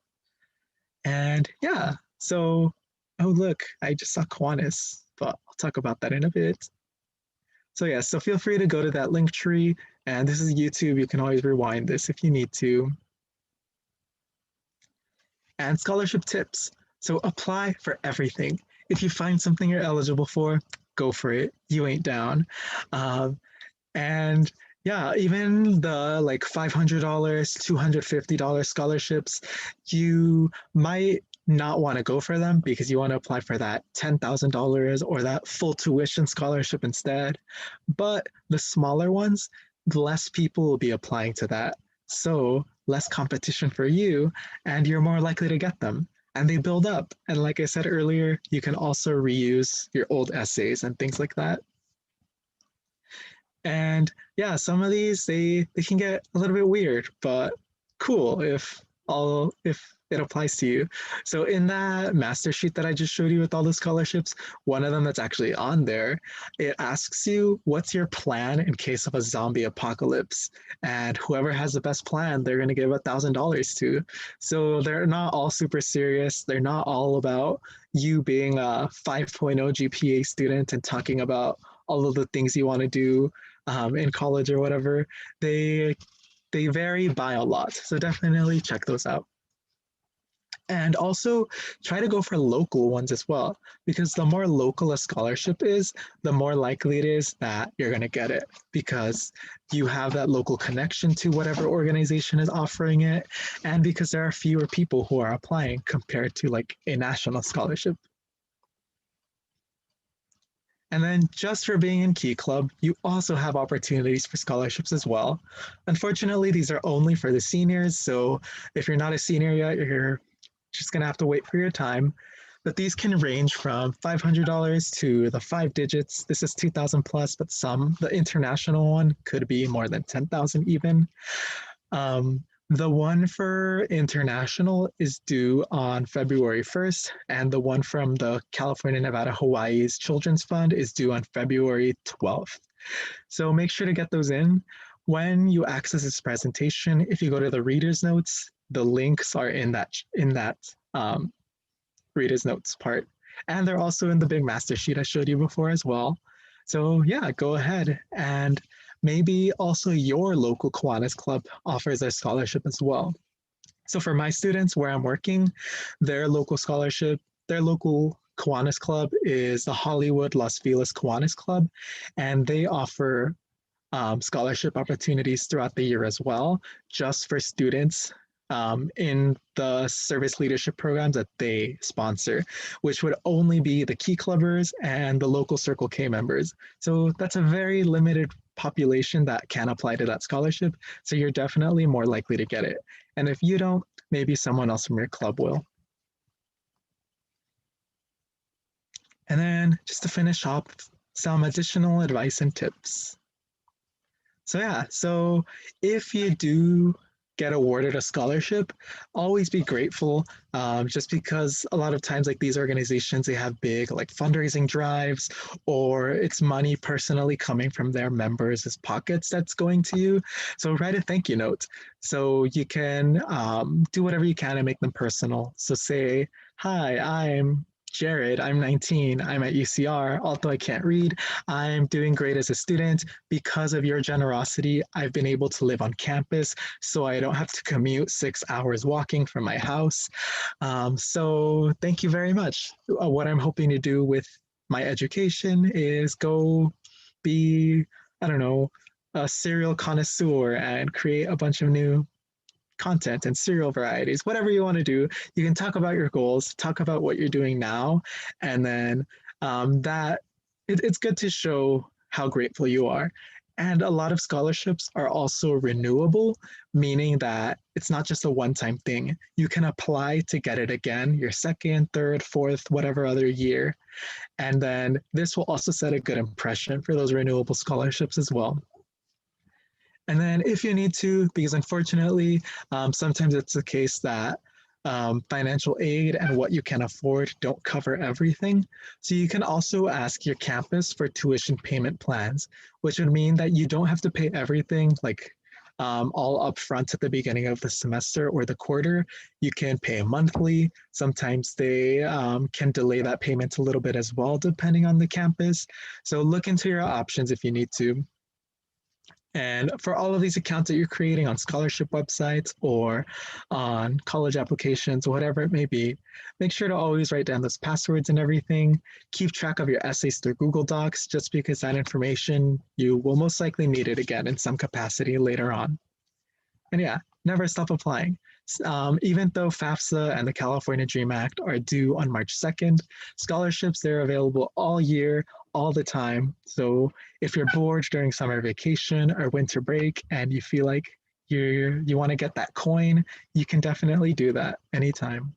And yeah, so, oh look, I just saw Kiwanis, but I'll talk about that in a bit. So yeah, so feel free to go to that link tree, and this is YouTube. You can always rewind this if you need to. And scholarship tips. So apply for everything. If you find something you're eligible for, go for it. You ain't down. And yeah, even the like $500, $250 scholarships, you might not want to go for them because you want to apply for that $10,000 or that full tuition scholarship instead. But the smaller ones, less people will be applying to that. So less competition for you, and you're more likely to get them. And they build up. And like I said earlier, you can also reuse your old essays and things like that. And yeah, some of these they can get a little bit weird, but cool if it applies to you. So in that master sheet that I just showed you with all the scholarships, one of them that's actually on there, it asks you what's your plan in case of a zombie apocalypse, and whoever has the best plan, they're going to give $1,000 to. So they're not all super serious. They're not all about you being a 5.0 GPA student and talking about all of the things you want to do in college or whatever. They vary by a lot, so definitely check those out. And also try to go for local ones as well, because the more local a scholarship is, the more likely it is that you're going to get it, because you have that local connection to whatever organization is offering it, and because there are fewer people who are applying compared to like a national scholarship. And then just for being in Key Club, you also have opportunities for scholarships as well. Unfortunately, these are only for the seniors. So if you're not a senior yet, you're just gonna have to wait for your time. But these can range from $500 to the 5 digits. This is 2,000 plus, but the international one could be more than 10,000 even. The one for international is due on February 1st, and the one from the California, Nevada, Hawaii's Children's Fund is due on February 12th. So make sure to get those in. When you access this presentation, if you go to the reader's notes, the links are in that reader's notes part. And they're also in the big master sheet I showed you before as well. So yeah, go ahead, and maybe also your local Kiwanis Club offers a scholarship as well. So for my students where I'm working, their local scholarship, their local Kiwanis Club is the Hollywood Los Feliz Kiwanis Club, and they offer scholarship opportunities throughout the year as well, just for students in the service leadership programs that they sponsor, which would only be the Key Clubbers and the local Circle K members. So that's a very limited population that can apply to that scholarship. So you're definitely more likely to get it. And if you don't, maybe someone else from your club will. And then just to finish up, some additional advice and tips. So yeah, so if you do get awarded a scholarship, always be grateful, just because a lot of times like these organizations, they have big like fundraising drives, or it's money personally coming from their members' pockets that's going to you. So write a thank you note. So you can do whatever you can to make them personal. So say, hi, I'm Jared, I'm 19, I'm at UCR, although I can't read, I'm doing great as a student. Because of your generosity, I've been able to live on campus, so I don't have to commute 6 hours walking from my house. So thank you very much. What I'm hoping to do with my education is go be, I don't know, a cereal connoisseur and create a bunch of new content and cereal varieties, whatever you want to do. You can talk about your goals, talk about what you're doing now, and then it's good to show how grateful you are. And a lot of scholarships are also renewable, meaning that it's not just a one-time thing. You can apply to get it again your second, third, fourth, whatever other year. And then this will also set a good impression for those renewable scholarships as well. And then if you need to, because unfortunately, sometimes it's the case that financial aid and what you can afford don't cover everything. So you can also ask your campus for tuition payment plans, which would mean that you don't have to pay everything like all upfront at the beginning of the semester or the quarter. You can pay monthly. Sometimes they can delay that payment a little bit as well, depending on the campus. So look into your options if you need to. And for all of these accounts that you're creating on scholarship websites or on college applications, whatever it may be, make sure to always write down those passwords and everything. Keep track of your essays through Google Docs, just because that information, you will most likely need it again in some capacity later on. And yeah, never stop applying. Even though FAFSA and the California Dream Act are due on March 2nd, scholarships, they're available all year, all the time. So if you're bored during summer vacation or winter break and you feel like you want to get that coin, you can definitely do that anytime.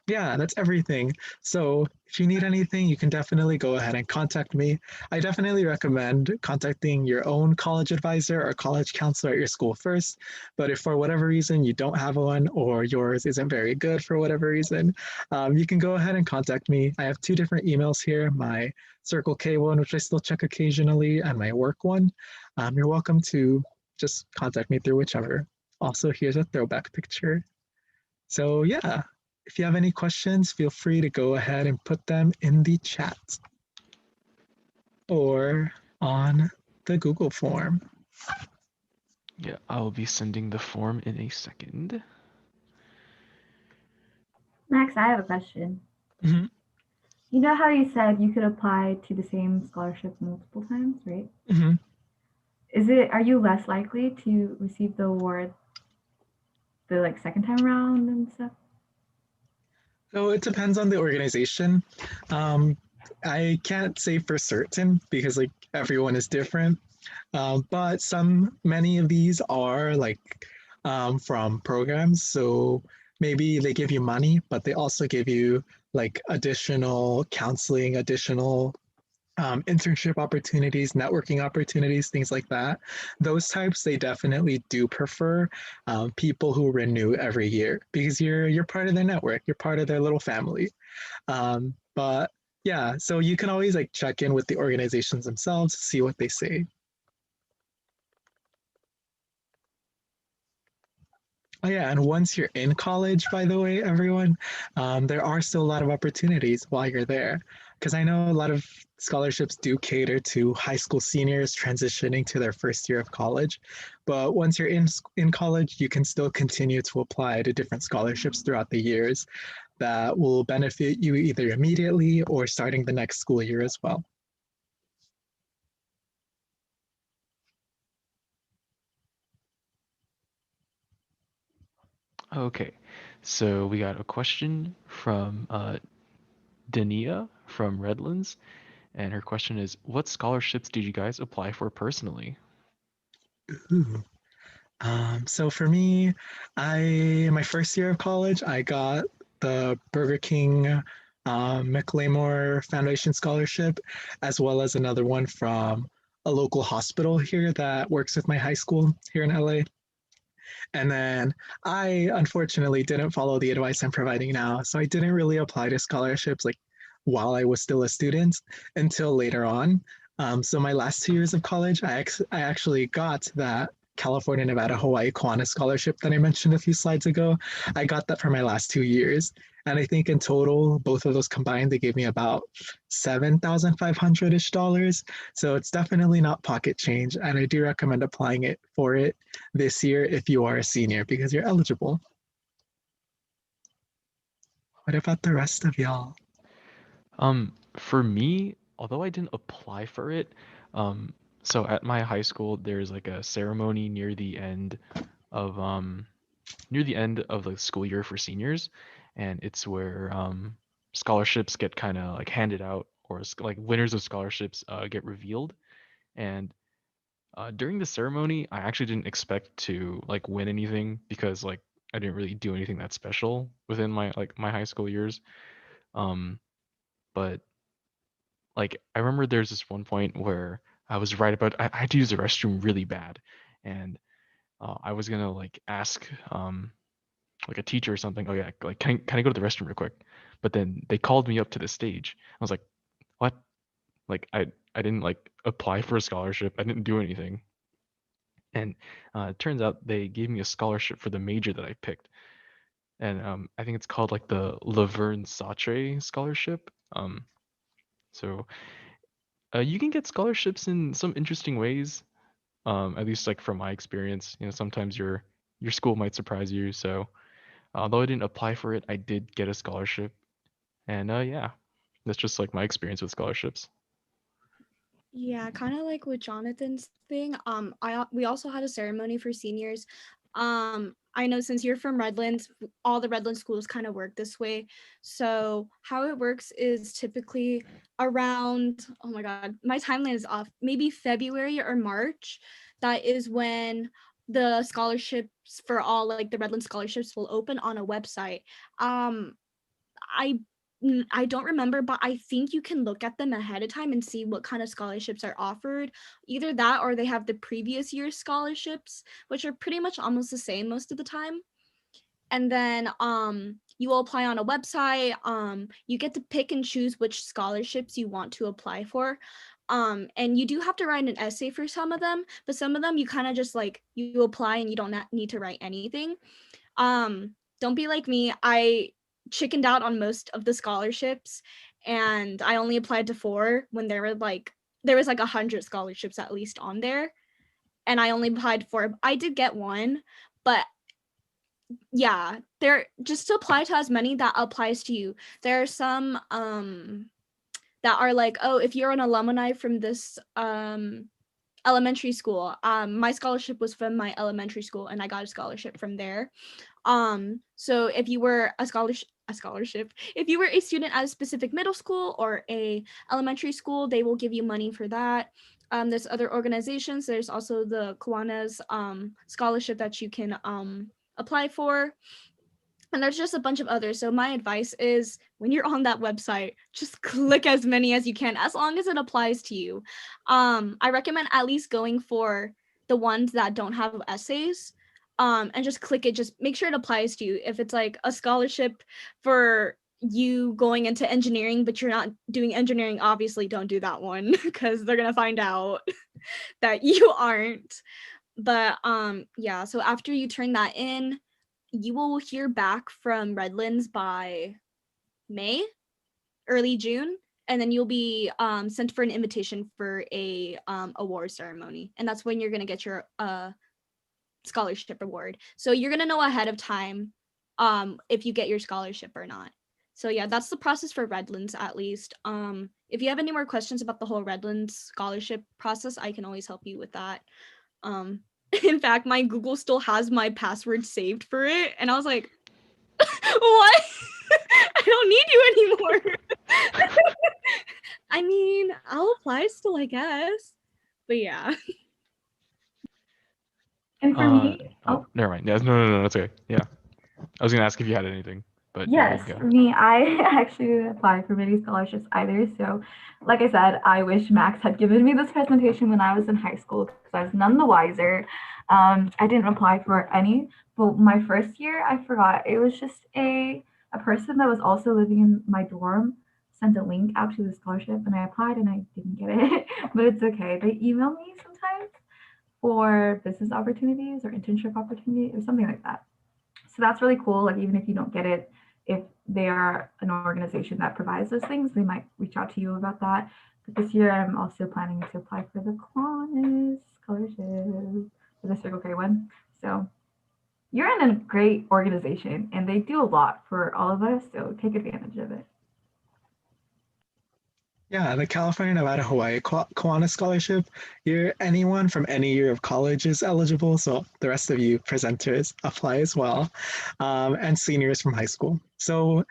Yeah, that's everything. So if you need anything, you can definitely go ahead and contact me. I definitely recommend contacting your own college advisor or college counselor at your school first. But if for whatever reason you don't have one or yours isn't very good for whatever reason, you can go ahead and contact me. I have two different emails here, my Circle K one, which I still check occasionally, and my work one. You're welcome to just contact me through whichever. Also, here's a throwback picture. So yeah, if you have any questions, feel free to go ahead and put them in the chat or on the Google form. Yeah, I'll be sending the form in a second. Max, I have a question. Mhm, You know how you said you could apply to the same scholarship multiple times, right? mhm. Are you less likely to receive the award the like second time around and stuff? So it depends on the organization. Um, I can't say for certain because like everyone is different. But many of these are like from programs. So maybe they give you money, but they also give you like additional counseling, additional internship opportunities, networking opportunities, things like that. Those types they definitely do prefer people who renew every year because you're part of their network, you're part of their little family. But yeah, so you can always like check in with the organizations themselves, see what they say. Oh yeah, and once you're in college, by the way, everyone, there are still a lot of opportunities while you're there. Because I know a lot of scholarships do cater to high school seniors transitioning to their first year of college. But once you're in college, you can still continue to apply to different scholarships throughout the years that will benefit you either immediately or starting the next school year as well. Okay, so we got a question from Dania from Redlands, and her question is, what scholarships did you guys apply for personally? Ooh. So for me, my first year of college, I got the Burger King McLemore Foundation Scholarship, as well as another one from a local hospital here that works with my high school here in LA. And then I unfortunately didn't follow the advice I'm providing now, so I didn't really apply to scholarships like while I was still a student until later on. So my last 2 years of college, I actually got that California, Nevada, Hawaii Kiwanis scholarship that I mentioned a few slides ago. I got that for my last 2 years. And I think in total, both of those combined, they gave me about $7,500-ish. So it's definitely not pocket change. And I do recommend applying it for it this year if you are a senior because you're eligible. What about the rest of y'all? For me, although I didn't apply for it, um, so at my high school, there's like a ceremony of near the end of the school year for seniors, and it's where scholarships get kind of like handed out, or like winners of scholarships get revealed. And during the ceremony, I actually didn't expect to like win anything because like I didn't really do anything that special within my high school years. Um, but like I remember there's this one point where I was right about I had to use the restroom really bad, and I was gonna like ask like a teacher or something. Oh yeah, like can I go to the restroom real quick? But then they called me up to the stage. I was like, what? Like I didn't like apply for a scholarship. I didn't do anything. And it turns out they gave me a scholarship for the major that I picked, and I think it's called like the Laverne Satre Scholarship. So you can get scholarships in some interesting ways. At least like from my experience, sometimes your school might surprise you. So although I didn't apply for it, I did get a scholarship, and yeah, that's just like my experience with scholarships. Yeah, kind of like with Jonathan's thing. We also had a ceremony for seniors. I know since you're from Redlands, all the Redlands schools kind of work this way. So how it works is typically around, oh my God, my timeline is off, maybe February or March. that is when the scholarships for all like the Redlands scholarships will open on a website. I I don't remember, but I think you can look at them ahead of time and see what kind of scholarships are offered. Either that or they have the previous year's scholarships, which are pretty much almost the same most of the time. And then you will apply on a website. You get to pick and choose which scholarships you want to apply for. And you do have to write an essay for some of them, but some of them you kind of just like you apply and you don't need to write anything. Don't be like me. I chickened out on most of the scholarships and I only applied to 4 when there was like 100 scholarships at least on there, and I only applied for, I did get one, but yeah, there, just to apply to as many that applies to you. There are some that are like, oh, if you're an alumni from this elementary school, my scholarship was from my elementary school and I got a scholarship from there. So if you were a scholarship, if you were a student at a specific middle school or a elementary school, they will give you money for that. There's other organizations. There's also the Kiwanis scholarship that you can apply for. And there's just a bunch of others. So my advice is when you're on that website, just click as many as you can, as long as it applies to you. I recommend at least going for the ones that don't have essays, and just click it. Just make sure it applies to you. If it's like a scholarship for you going into engineering, but you're not doing engineering, obviously don't do that one because they're gonna find out that you aren't. But yeah, so after you turn that in, you will hear back from Redlands by May, early June, and then you'll be sent for an invitation for a award ceremony, and that's when you're gonna get your scholarship award. So you're gonna know ahead of time if you get your scholarship or not. So yeah, that's the process for Redlands at least. If you have any more questions about the whole Redlands scholarship process, I can always help you with that. In fact, my Google still has my password saved for it. And I was like, what? I don't need you anymore. I mean, I'll apply still, I guess. But yeah. And for me, Never mind. Yeah, no, that's okay. Yeah. I was gonna ask if you had anything, but yeah, you yes, can for go. me, I actually didn't apply for many scholarships either. So, like I said, I wish Max had given me this presentation when I was in high school because I was none the wiser. I didn't apply for any, but my first year, I forgot. It was just a person that was also living in my dorm sent a link out to the scholarship, and I applied and I didn't get it, but it's okay. They email me sometimes for business opportunities or internship opportunities or something like that. So that's really cool. Like even if you don't get it, if they are an organization that provides those things, they might reach out to you about that. But this year, I'm also planning to apply for the Kiwanis scholarship for the Circle K one. So you're in a great organization, and they do a lot for all of us. So take advantage of it. Yeah, the California, Nevada, Hawaii Kiwanis Scholarship, anyone from any year of college is eligible. So the rest of you presenters apply as well, and seniors from high school. So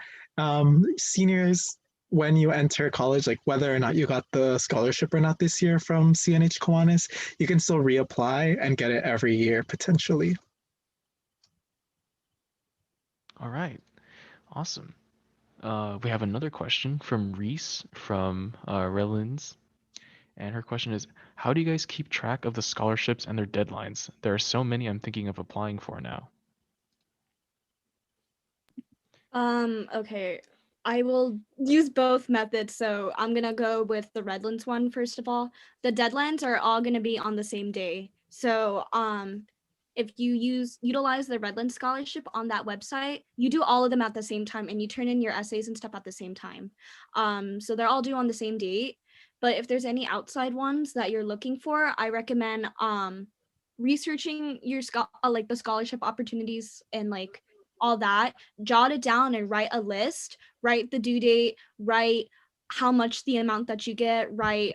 seniors, when you enter college, like whether or not you got the scholarship or not this year from CNH Kiwanis, you can still reapply and get it every year potentially. All right. Awesome. We have another question from Reese from Redlands. And her question is, how do you guys keep track of the scholarships and their deadlines? There are so many I'm thinking of applying for now. Okay. I will use both methods. So I'm gonna go with the Redlands one first of all. The deadlines are all gonna be on the same day. So if you utilize the Redlands scholarship on that website, you do all of them at the same time and you turn in your essays and stuff at the same time. So they're all due on the same date. But if there's any outside ones that you're looking for, I recommend researching your like the scholarship opportunities and like all that, jot it down and write a list, write the due date, write how much the amount that you get, write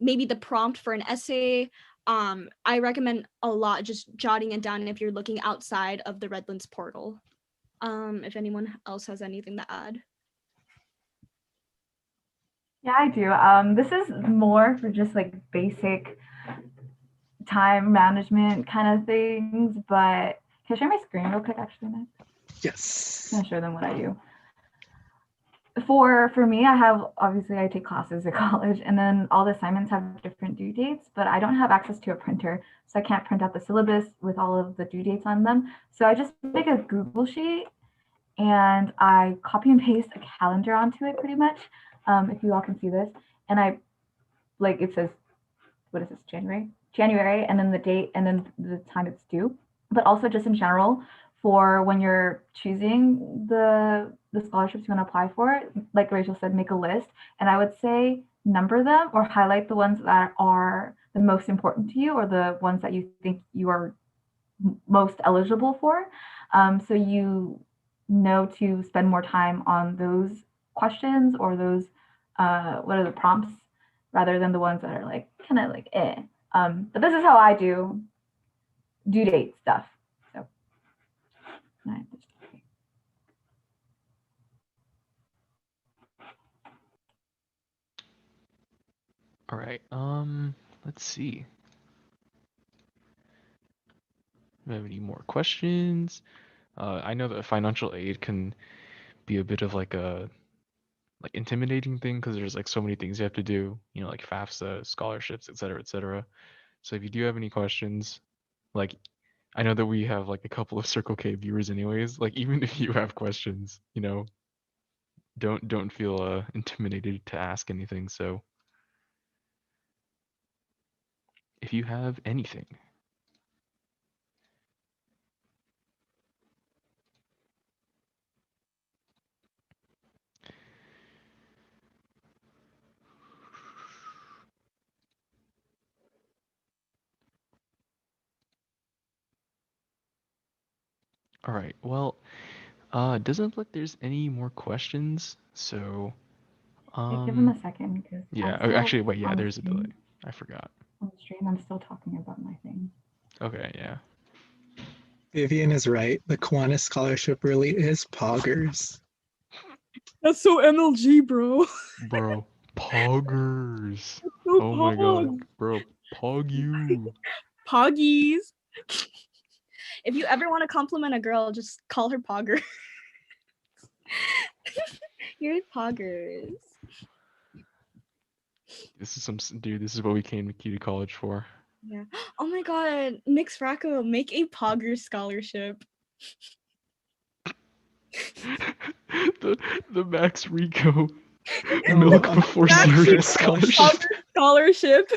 maybe the prompt for an essay. I recommend a lot just jotting it down if you're looking outside of the Redlands portal. If anyone else has anything to add. Yeah, I do. This is more for just like basic time management kind of things. But can I share my screen real quick, actually, next? Yes. I'm going to show them what I do. For me, I take classes at college, and then all the assignments have different due dates, but I don't have access to a printer, so I can't print out the syllabus with all of the due dates on them. So I just make a Google sheet and I copy and paste a calendar onto it pretty much. If you all can see this, and it says, what is this, January, and then the date and then the time it's due. But also just in general, for when you're choosing the scholarships you want to apply for, like Rachel said, make a list. And I would say number them or highlight the ones that are the most important to you or the ones that you think you are most eligible for. So you know to spend more time on those questions or those, what are the prompts, rather than the ones that are like kind of like eh. But this is how I do due date stuff. So All right. Let's see. Do we have any more questions? I know that financial aid can be a bit of like a intimidating thing because there's like so many things you have to do, you know, like FAFSA, scholarships, et cetera, et cetera. So if you do have any questions, like I know that we have like a couple of Circle K viewers anyways, like even if you have questions, you know, don't feel intimidated to ask anything. So if you have anything. All right. Well, it doesn't look like there's any more questions. So, give them a second because yeah. I'm still Actually, wait. Yeah, on the there's a delay. stream. I forgot. On the stream, I'm still talking about my thing. Okay. Yeah. Vivian is right. The Kiwanis scholarship really is poggers. That's so MLG, bro. Bro, poggers. So Oh my god, pog. bro, pog you. Poggies. If you ever want to compliment a girl, just call her Pogger. You're Poggers. This is dude. This is what we came to Cutie College for. Yeah. Oh my god, Mix Fracco, make a Pogger scholarship. the Max Rico milk before cereal scholarship. Scholarship.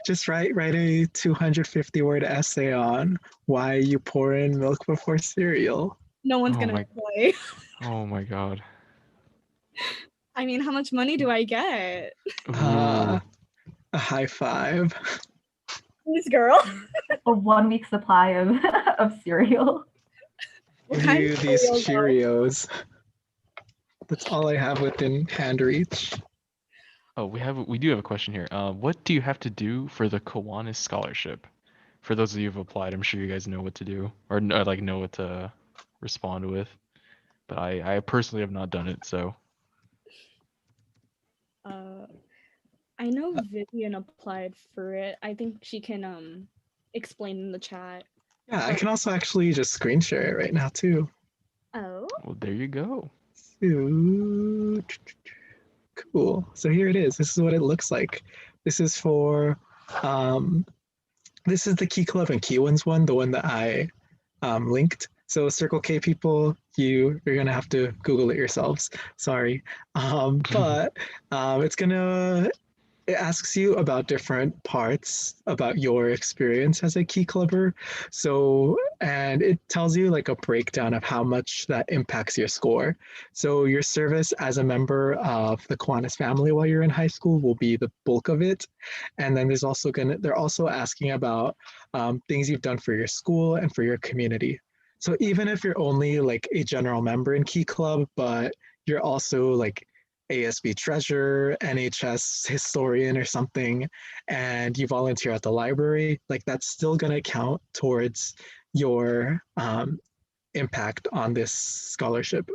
Just write a 250-word essay on why you pour in milk before cereal. No one's gonna play. Oh my god. I mean, how much money do I get? A high five. This girl. A 1 week supply of cereal. Give you these Cheerios. That's all I have within hand reach. Oh, we do have a question here. What do you have to do for the Kiwanis scholarship? For those of you who've applied, I'm sure you guys know what to do or know what to respond with. But I personally have not done it, so. I know Vivian applied for it. I think she can explain in the chat. Yeah, I can also actually just screen share it right now too. Oh. Well, there you go. Cool. So here it is. This is what it looks like. This is for this is the Key Club and Kiwans one, the one that I linked. So Circle K people, you're gonna have to Google it yourselves. Sorry, but it asks you about different parts about your experience as a Key Clubber. So, and it tells you like a breakdown of how much that impacts your score. So your service as a member of the Kiwanis family while you're in high school will be the bulk of it. And then they're also asking about things you've done for your school and for your community. So even if you're only like a general member in Key Club, but you're also like ASB treasurer, NHS historian or something, and you volunteer at the library, like that's still going to count towards your impact on this scholarship.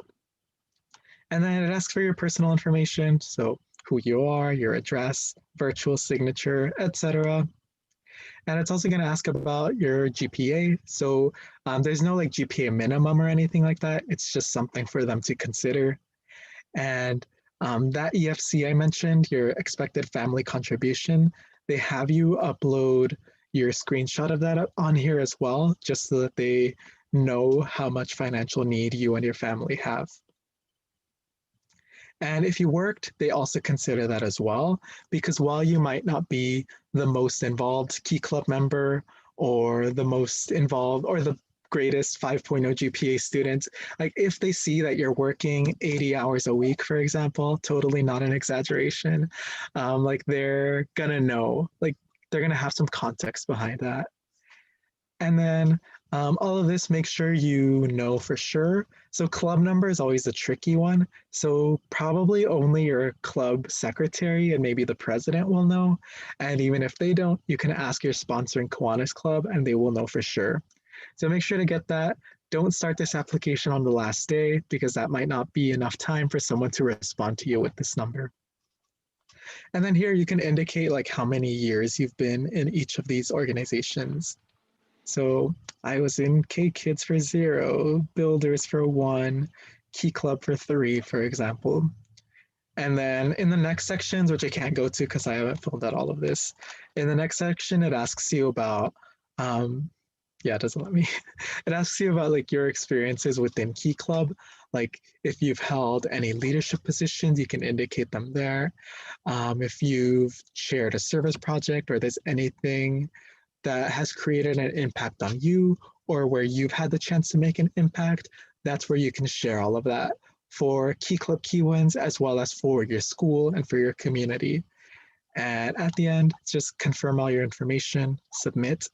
And then it asks for your personal information, so who you are, your address, virtual signature, etc. And it's also going to ask about your GPA. So there's no like GPA minimum or anything like that. It's just something for them to consider. And that EFC I mentioned, your expected family contribution, they have you upload your screenshot of that on here as well, just so that they know how much financial need you and your family have. And if you worked, they also consider that as well, because while you might not be the most involved Key Club member or the most involved or the greatest 5.0 GPA student, like if they see that you're working 80 hours a week, for example, totally not an exaggeration, like they're gonna know, like they're gonna have some context behind that. And then all of this, make sure you know for sure. So club number is always a tricky one. So probably only your club secretary and maybe the president will know. And even if they don't, you can ask your sponsoring Kiwanis Club and they will know for sure. So make sure to get that. Don't start this application on the last day because that might not be enough time for someone to respond to you with this number. And then here you can indicate like how many years you've been in each of these organizations. So I was in K Kids for 0, Builders for 1, Key Club for 3, for example. And then in the next sections, which I can't go to because I haven't filled out all of this, in the next section, it asks you about, yeah, it doesn't let me. It asks you about like your experiences within Key Club. Like if you've held any leadership positions, you can indicate them there. If you've shared a service project or there's anything that has created an impact on you or where you've had the chance to make an impact, that's where you can share all of that for Key Club Key Wins as well as for your school and for your community. And at the end, just confirm all your information, submit.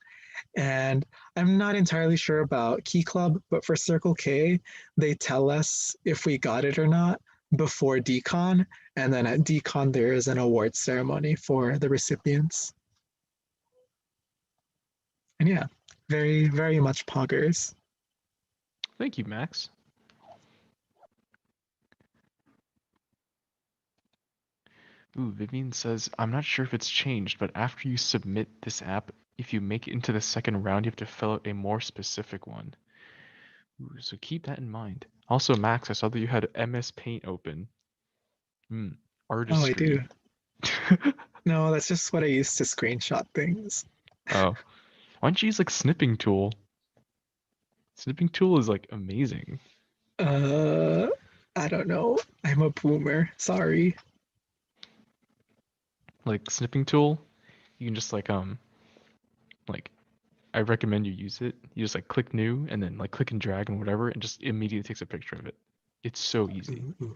And I'm not entirely sure about Key Club, but for Circle K, they tell us if we got it or not before decon. And then at decon, there is an award ceremony for the recipients. And yeah, very, very much poggers. Thank you, Max. Ooh, Vivian says, I'm not sure if it's changed, but after you submit this app, if you make it into the second round, you have to fill out a more specific one. Ooh, so keep that in mind. Also, Max, I saw that you had MS Paint open. Oh, I do. Artistry. No, that's just what I use to screenshot things. Oh. Why don't you use like snipping tool? Snipping tool is like amazing. I don't know. I'm a boomer. Sorry. Like snipping tool, you can just like I recommend you use it. You just like click new and then like click and drag and whatever and just immediately takes a picture of it. It's so easy. Ooh.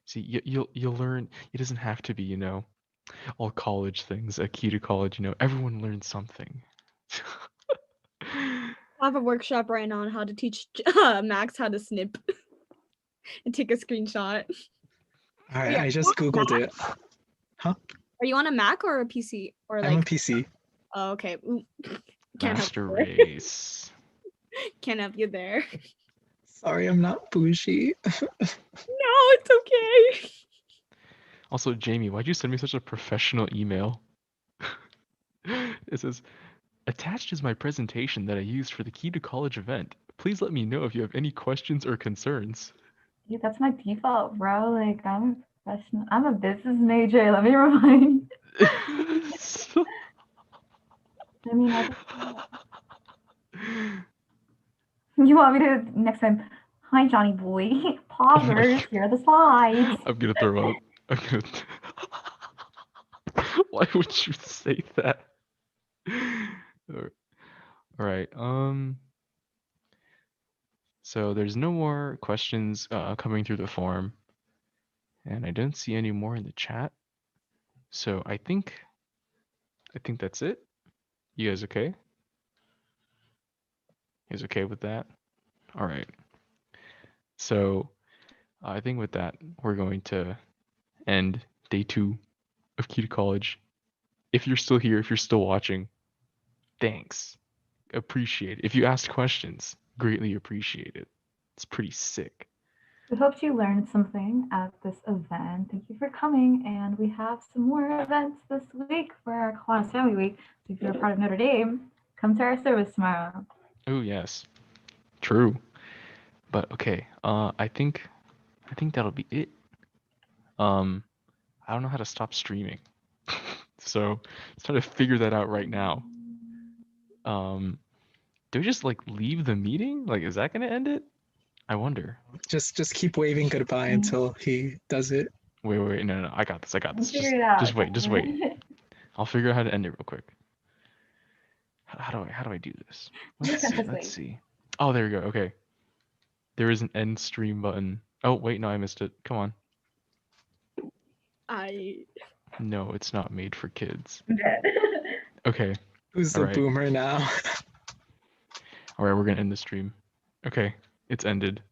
See, you'll learn. It doesn't have to be, all college things. A key to college, everyone learns something. I have a workshop right now on how to teach Max how to snip and take a screenshot. All right, Yeah, I just Googled it. Huh? Are you on a Mac or a PC? Or I'm a like PC. Oh, okay. Ooh, Can't help Master you there. race. Can't help you there. Sorry, I'm not bougie. No, it's okay. Also, Jamie, why'd you send me such a professional email? It says, attached is my presentation that I used for the Key to College event. Please let me know if you have any questions or concerns. Dude, that's my default, bro. Like, I'm a professional. I'm a business major. Let me remind you. I mean, you want me to next time? Hi, Johnny boy. Oh my Pausers. God. Here are the slides. I'm gonna throw up. Why would you say that? All right. So there's no more questions coming through the form, and I don't see any more in the chat. So I think that's it. You guys okay? You guys okay with that? All right. So I think with that, we're going to end day 2 of Key to College. If you're still here, if you're still watching, thanks. Appreciate it. If you asked questions, greatly appreciate it. It's pretty sick. We hope you learned something at this event. Thank you for coming, and we have some more events this week for our Kiwanis Family Week. So if you're a part of Notre Dame, come to our service tomorrow. Oh yes, true. But okay, I think that'll be it. I don't know how to stop streaming, so let's try to figure that out right now. Do we just like leave the meeting? Like, is that gonna end it? I wonder. Just keep waving goodbye until he does it. Wait, no, I got this. We'll figure it out. Just wait. I'll figure out how to end it real quick. How do I do this? Let's see. Oh, there we go. Okay. There is an end stream button. Oh, wait, no, I missed it. Come on. No, it's not made for kids. I'm dead. Okay. Who's the Alright. boomer now? Alright, we're gonna end the stream. Okay, it's ended.